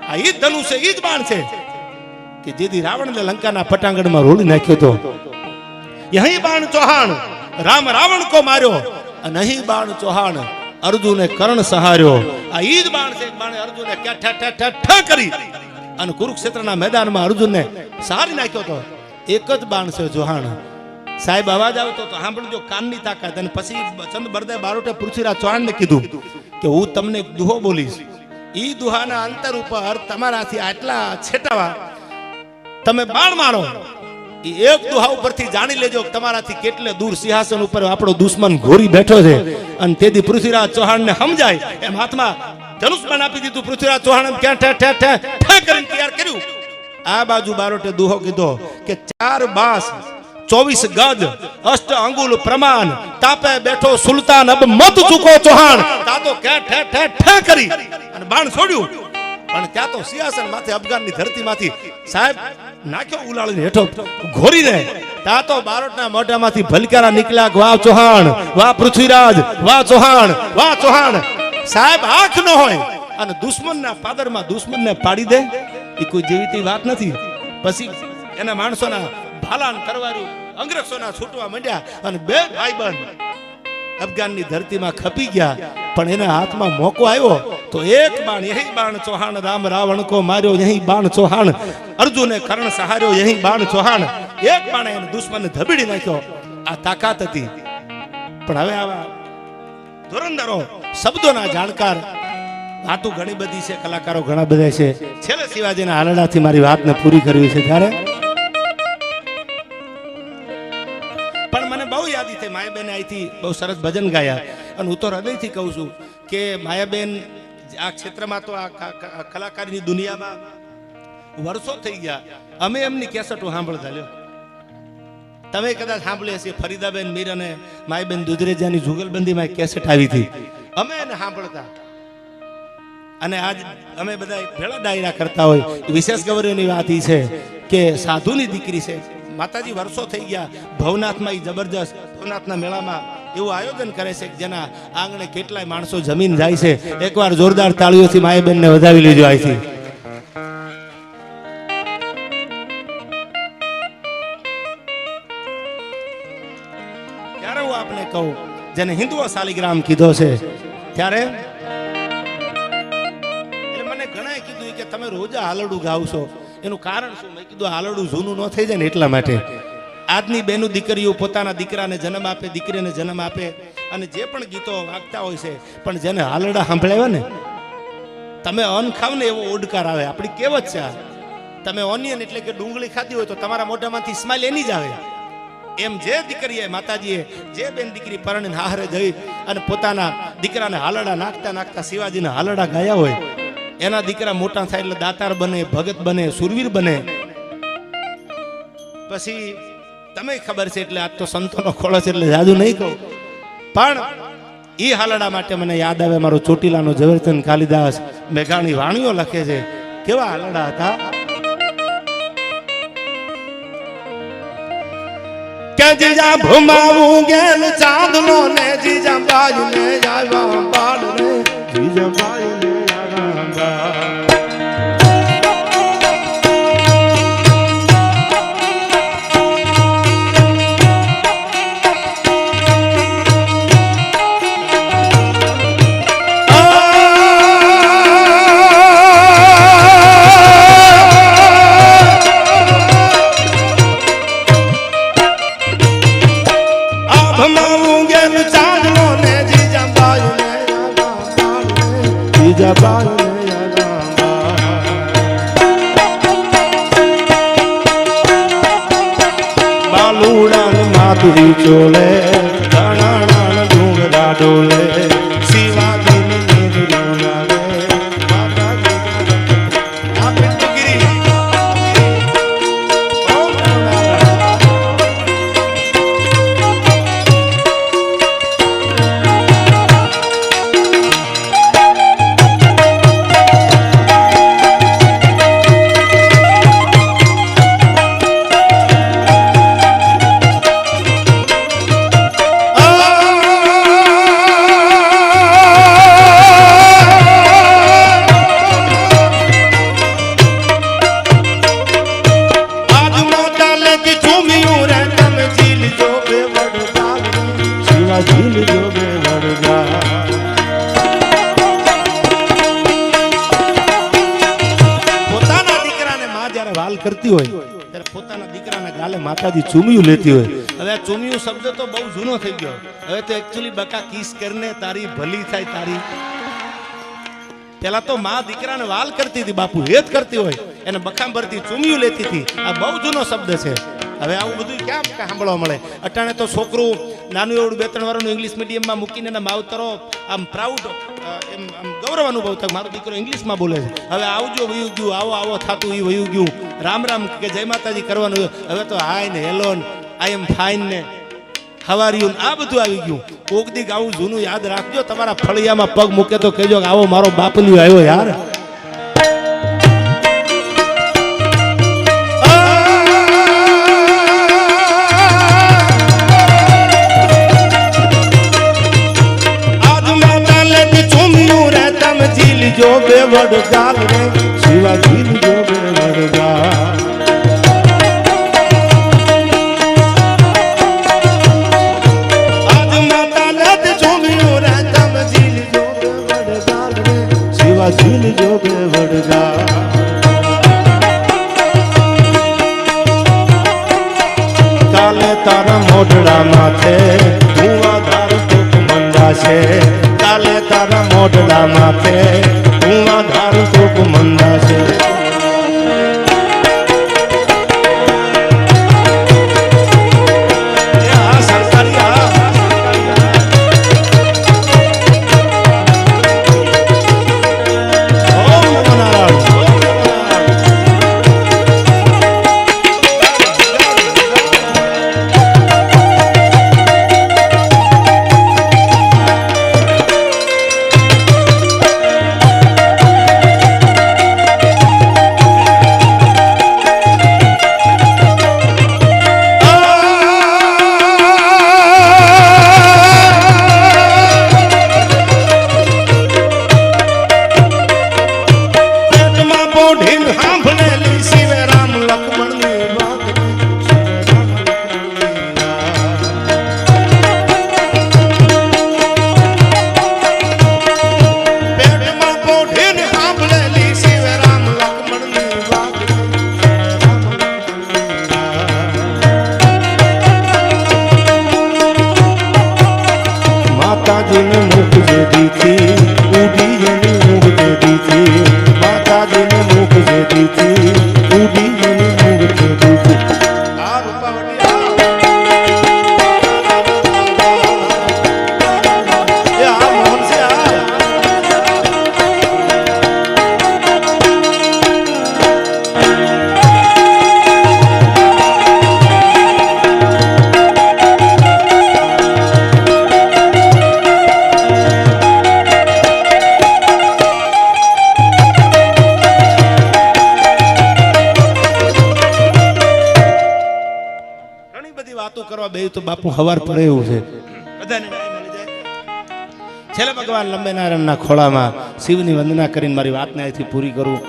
S1: આ ઈ ધનુષ છે, ઈ જ બાણ છે કે જેથી રાવણને લંકાના પટાંગણમાં રોળી નાખ્યો તો. યહી બાણ ચૌહાણ રામ રાવણ કો માર્યો, અને અહીં બાણ ચૌહાણ અર્જુને કર્ણ સહાર્યો. આ ઈ જ બાણ છે. બાણે અર્જુને ક્યાં ઠ ઠ ઠ ઠ કરી અને કુરુક્ષેત્રના મેદાનમાં અર્જુનને સારી નાખ્યો તો. એક જ બાણ છે ચૌહાણ. સાહેબ અવાજ આવતો તો સાંભળજો, કાનની તાકાત. અને પછી ચંદ બરદાય બારોટે પૃથ્વીરાજ ચૌહાણને કીધું કે હું તમને એક દુહો બોલીશ. ઈ દુહાના અંતર ઉપર તમારાથી આટલા છેટાવા તમે બાણ મારો. એ એક દુહા ઉપરથી જાણી લેજો કે તમારાથી કેટલે દૂર સિંહાસન ઉપર આપણો દુશ્મન ઘોરી બેઠો છે. અને તેથી પૃથ્વીરાજ ચૌહાણને સમજાય એમ હાથમાં ધનુષ બાણ આપી દીધું. પૃથ્વીરાજ ચૌહાણ ક્યાં ઠ ઠ ઠ ઠ કરીને તૈયાર કર્યું. આ બાજુ બારોટે દુહો કીધો કે 4 બાસ 24 ગજ 8 અંગુલ પ્રમાણ તાપે બેઠો સુલતાન અબ મત ચૂકો ચૌહાણ. તા તો ક્યાં ઠ ઠ ઠ કરી અને બાણ છોડ્યું. પણ ત્યાં તો સિંહાસન માથે અફઘાનની ધરતીમાંથી સાહેબ નાખ્યો ઉલાળીને હેઠો ઘોરીને. ત્યાં તો બારોટના મોઢામાંથી ભલકારા નીકળ્યા, વાહ ચૌહાણ, વાહ પૃથ્વીરાજ, વાહ ચૌહાણ, વાહ ચૌહાણ. સાહેબ આંખ ન હોય અને દુશ્મનના પાદરમાં દુશ્મનને પાડી દે એ કોઈ જેવી વાત નથી. પછી એના માણસોના ભાલાન તરવારું અંગ્રેજોના છૂટવા માંડ્યા અને બે ભાઈબંધ અફઘાનની ધરતીમાં ખપી ગયા. પણ એના હાથમાં મોકો આવ્યો તો એક બાણ, યહી બાણ ચૌહાણ રામ રાવણ કો માર્યો, યહી બાણ ચૌહાણ અર્જુને કર્ણ સહાર્યો, યહી બાણ ચૌહાણ. એક બાણે એને દુશ્મનને ધબીડી નાખ્યો. આ તાકાત હતી. પણ હવે આવા ધુરંધરો શબ્દોના જાણકાર વાતો ઘણી બધી છે, કલાકારો ઘણા બધા છે. છેલ્લે શિવાજીના હાલડાથી મારી વાતને પૂરી કરવી છે. ત્યારે પણ મને બહુ યાદી થઈ. માયાબેન અહીંથી બહુ સરસ ભજન ગાયા. અને હું તો હૃદયથી કહું છું કે માયાબેન આ ક્ષેત્રમાં તો આ કલાકારની દુનિયામાં વર્ષો થઈ ગયા. અમે એમની કેસેટો સાંભળતા લ્યો. તમે કદાચ સાંભળી હશે ફરીદાબેન મીર અને માયાબેન દુધરેજાની જુગલબંધીમાં એક કેસેટ આવી હતી. અમે એને સાંભળતા. અને આજ અમે બધા ભેળા ડાયરા કરતા હોય. વિશેષ ગૌરવની વાત એ છે કે સાધુની દીકરી છે. માતાજી વર્ષો થઈ ગયા ભવનાથમાં જબરજસ્ત ભવનાથના મેળામાં એવું આયોજન કરે છે કે જેના આંગણે કેટલાય માણસો જમીન જાય છે. એકવાર જોરદાર તાળીઓથી માયાબેનને વધાવી લેજો અહીંથી. ત્યારે હું આપને કહું જેને હિન્દુઓ શાલિગ્રામ કીધો છે ત્યારે એટલે મને ઘણાએ કીધું કે તમે રોજ હાલડું ગાવશો એનું કારણ શું? મેં કીધું હાલડું જૂનું ન થઈ જાય ને એટલા માટે. આજની બેનું દીકરીઓ પોતાના દીકરાને જન્મ આપે, દીકરીને જન્મ આપે અને જે પણ ગીતો વાગતા હોય છે, પણ જેને હાલડા સાંભળાવ્યા ને તમે અન્ન ખાવ ને એવો ઓડકાર આવે. આપણી કહેવત છે આ. તમે ઓનિયન એટલે કે ડુંગળી ખાધી હોય તો તમારા મોઢામાંથી સ્માઇલ એની જ આવે. એમ જે દીકરીએ માતાજીએ જે બેન દીકરી પરણીને હારે જઈ અને પોતાના દીકરાને હાલડા નાખતા નાખતા શિવાજીને હાલડા ગાયા હોય, એના દીકરા મોટા થાય એટલે દાતાર બને, ભગત બને, સુરવીર બને. પછી તમે ખબર છે એટલે આજ તો સંતોનો ખોળો છે એટલે જાદુ નહીં કહું. પણ એ હાલડા માટે મને યાદ આવે મારો ચોટીલાનો ઝવેરચંદ કાલિદાસ મેઘાણી વાણીઓ લખે છે. કેવા હાલડા હતા કે જીજા ભમાવું ગેલ ચાંદલો ને જીજા બાજુ ને જાવા બાળ રે જીજા બાજુ ને બાલુડાન માતુરી ચોલે ઘણા ડુંગરા ડોલે શિવાજીની મેઘડીઓ લાગે વાલ કરતી હોય ત્યારે પોતાના દીકરાના ગાલે માતાજી ચૂમિયું લેતી હોય. હવે આ ચૂમિયું શબ્દ તો બહુ જૂનો થઈ ગયો. હવે તો એકચ્યુઅલી બકા કિસ કરને તારી ભલી થાય તારી. પેલા તો માં દીકરાને વાલ કરતી હતી, બાપુ હેત કરતી હોય એને બખામ ભરતી ચૂમિયું લેતી હતી. આ બહુ જૂનો શબ્દ છે. હવે આવું બધું ક્યાં સાંભળવા મળે? અટાણે તો છોકરું નાનું એવડું 2-3 વર્ષનું ઇંગ્લિશ મીડિયમમાં મૂકીને એના માવતરો આમ પ્રાઉડ એમ આમ ગૌરવ અનુભવતા મારો દીકરો ઇંગ્લિશમાં બોલે છે. હવે આવજો વયું ગયું, આવો આવો થતું એ વયું ગયું, રામ રામ કે જય માતાજી કરવાનું. હવે તો હાય ને હેલો આઈ એમ ફાઇન ને હવારિયું આ બધું આવી ગયું. કોક દીક આવું જૂનું યાદ રાખજો. તમારા ફળિયામાં પગ મૂકે તો કહેજો કે આવો મારો બાપલિયો આવ્યો યાર. જો બે વડગાલ રે શિવા જીલ જો બે વડગાલ. આજ માતા લત જોમિયો રે તમ જીલ જો બે વડગાલ રે શિવા જીલ જો બે વડગાલ. કાલે તારા મોઢડા માથે ધુઆધાર તૂક મંડાશે. કાલે તારા મોઢડા માથે ધુઆધાર તૂક મંડાશે. માતાજીને મુખ જે દીથી ઉડી જની મુખ જે દીથી. માતાજીને મુખ જે દીથી ઉડી જની મુખ જે દીથી. આ રૂપાવટી આ મોહન છે. વાતો કરવા બે તો બાપુ હવાર પડે એવું છે. બધાને ન્યાય મળી જાય. છેલ્લે ભગવાન લંબેનારાયણના ખોળામાં શિવની વંદના કરીને મારી વાતને અહીંથી પૂરી કરું.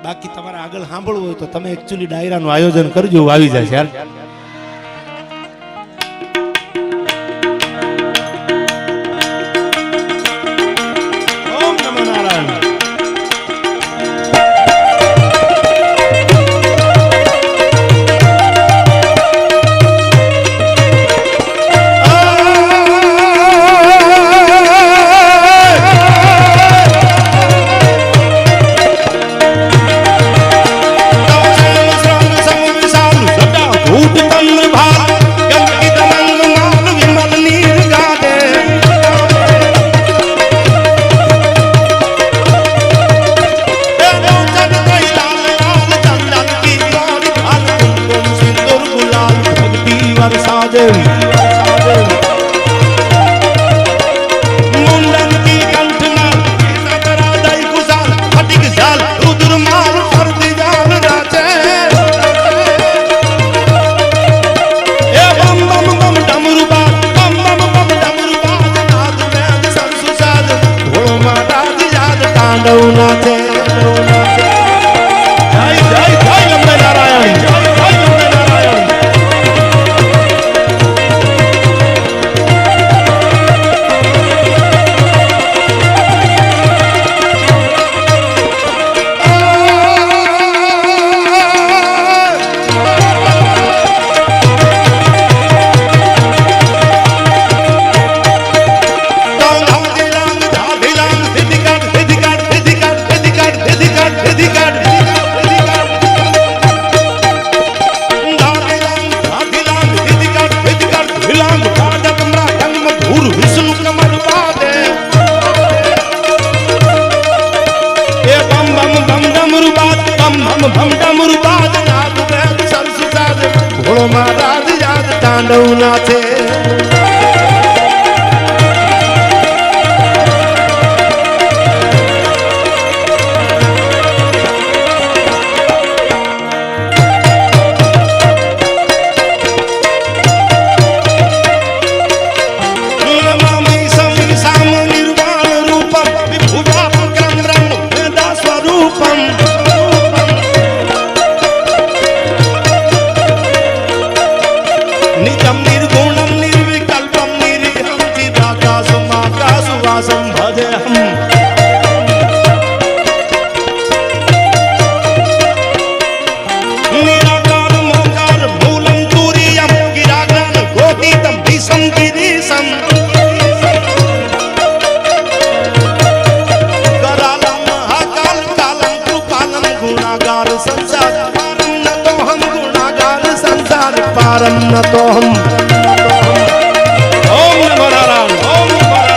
S1: બાકી તમારે આગળ સાંભળવું હોય તો તમે એકચ્યુઅલી ડાયરાનું આયોજન કરજો, આવી જાય યાર. ઓમ નમો નારાયણ. ડમ ડમરુ બાદ નાદ વેદ સરસ સાદ ઘોડો માં રાજ યાદ તાંડવ નાચે पारम न तो हम ओम नमो नारायण ओम नमो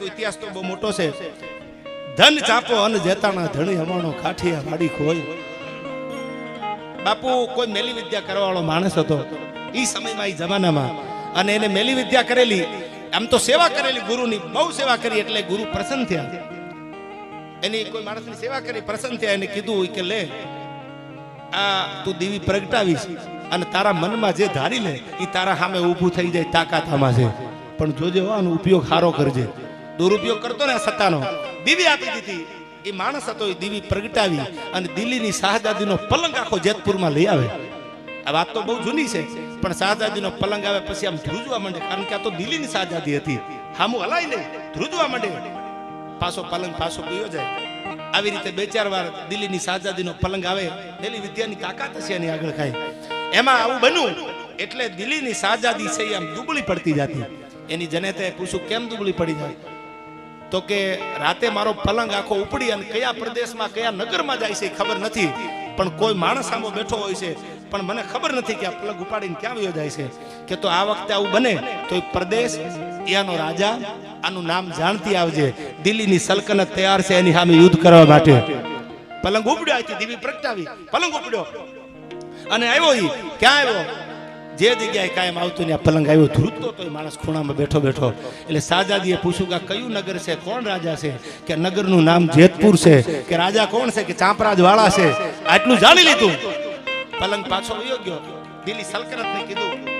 S1: इतिहास तो बहुत मोटो से धन चापो अन जेताना धणी हमारो काठिया वाड़ी खोई बापू कोई मेली विद्या करवा वाळो माणस हतो ई समय में ई जमाना में अने एने मेली विद्या करेली आम तो सेवा करेली गुरुनी बहु सेवा करी એટલે गुरु प्रसन्न थया एनी कोई माणसनी सेवा करी प्रसन्न थया एने कीधुं के ले आ तू देवी प्रगटावीस अने तारा मन में जे धारी ले ई तारा सामे ऊभું થઈ જાય તાકાત આમાં છે પણ જોજે આનો ઉપયોગ સારો કરજે दुरुपयोग करतो ने सत्तानो दीवी आपी दीधी ए माणस हतो ए दीवी प्रगटावी अने दिल्हीनी शाहजादीनो पलंग आखो जेतपुरमां लई आवे आ वात तो बहुत जूनी छे पण शाहजादीनो पलंग आवे पछी आम ध्रुजवा मांडे कारण के आ तो दिल्हीनी शाहजादी हती हामु हलाय नहीं ध्रुजवा मांडे पाछो पलंग पाछो गयो जाय આવી રીતે બે ચાર વાર દિલ્હીની શાહજાદીનો પલંગ આવે એની વિદ્યાની તાકાત છે એની આગળ કાઈ એમાં આવું બન્યું એટલે દિલ્હીની શાહજાદી છે આમ દુબળી પડતી જાતી એની જનેતે પૂછું કેમ દુબળી પડી જાય तो के राते मारो पलंग आखो उपड़ी अने कया प्रदेश में कया नगर में जाय छे खबर नहीं पण कोई माणस सामो बैठो होय छे पण मने खबर नहीं कि आ पलंग उपाड़ीने क्या वयो जाय छे के तो आ वखते आવું बने तो प्रदेश यानो राजा आनु नाम जानती आवजे दिल्हीनी सल्तनत तैयार छे एनी सामे युद्ध करवा माटे पलंग उपड्यो आती दीवी प्रगटावी पलंग उपड्यो अने आव्यो ई क्या आव्यो जे जग्याए कायम आवतो ने पलंग आव्यो ध्रुजतो तो माणस खूणामां बैठो बैठो એટલે શાહજાદીએ પૂછ્યું કે કયું નગર છે કોણ રાજા છે કે નગરનું નામ જેતપુર છે કે રાજા કોણ છે કે ચાંપરાજ વાળા છે આટલું જાણી લીધું પલંગ પાછો વયો ગયો દિલ્હી સલ્તનતને કીધું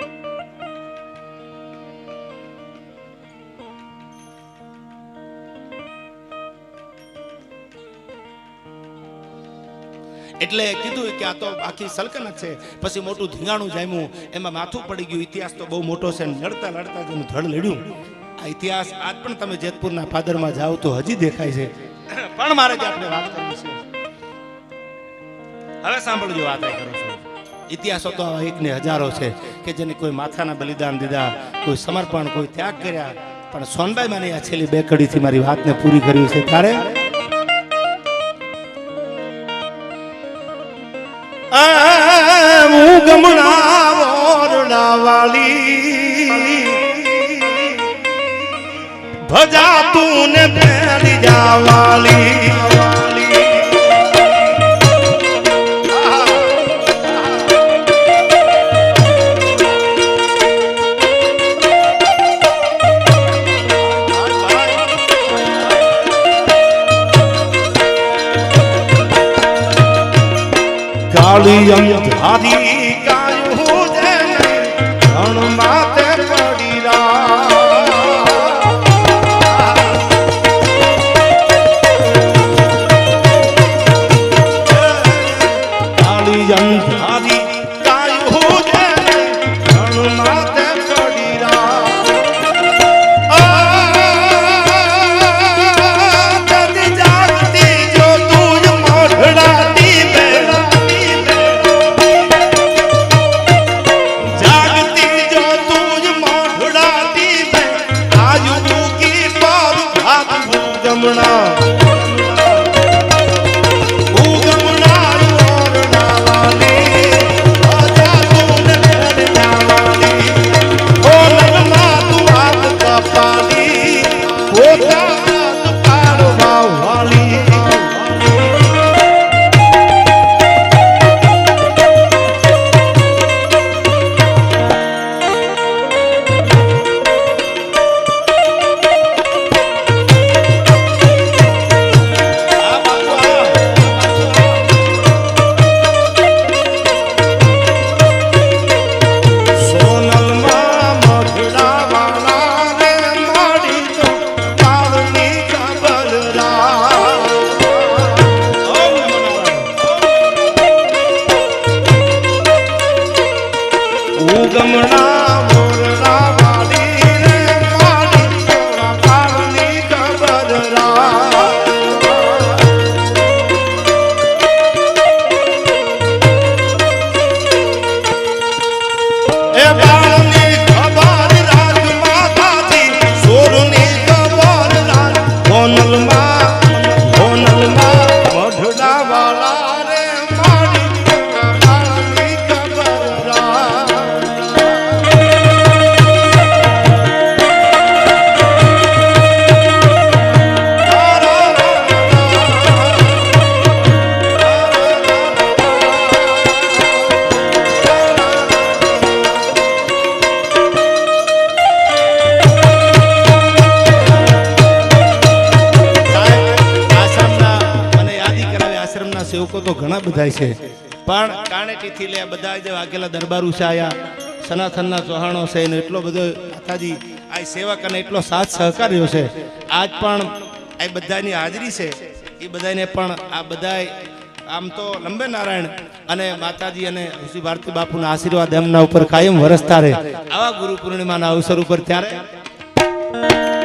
S1: એટલે કીધું કે આ તો આખી સલ્તનત છે પછી મોટું ધીંગાણું જામ્યું એમાં માથું પડી ગયું ઇતિહાસ તો બહુ મોટો છે લડતા લડતા જેનું ધડ લડ્યું આ ઇતિહાસ આજ પણ તમે જેતપુરના પાદરમાં જાઓ તો હજી દેખાય છે પણ મારે જે આપણે વાત કરવી છે હવે સાંભળજો વાત કરું છું ઇતિહાસો તો એક ને હજારો છે કે જેને કોઈ માથાના બલિદાન દીધા કોઈ સમર્પણ કોઈ ત્યાગ કર્યા પણ સોનબાઈ માની આ છેલ્લી બે કડીથી મારી વાતને પૂરી કરવી છે ત્યારે હું ઉગમણા ઓરડા વાળી ભજા તું ને ફેરી જાવાળી કાળી અંધારી કાયું જેને ધણ માથે પડી કાળી અંધારી કાયું જેને ધણ માથે પડી જાગતી જો તું મોઢડાતી બેલા સેવકો તો ઘણા બધા છે પણ કાણેટીથી લે બધા જે વાઘેલા દરબારુ છે આયા સનાતનના ચૌહાણો છે ને એટલો બધો માતાજી આ સેવક અને એટલો સાથ સહકાર રહ્યો છે આજ પણ આ બધાની હાજરી છે એ બધાને પણ આ બધાય આમ તો લંબે નારાયણ અને માતાજી અને ઋષિ ભારતી બાપુના આશીર્વાદ એમના ઉપર કાયમ વરસતા રહે આવા ગુરુ પૂર્ણિમાના અવસર ઉપર ત્યારે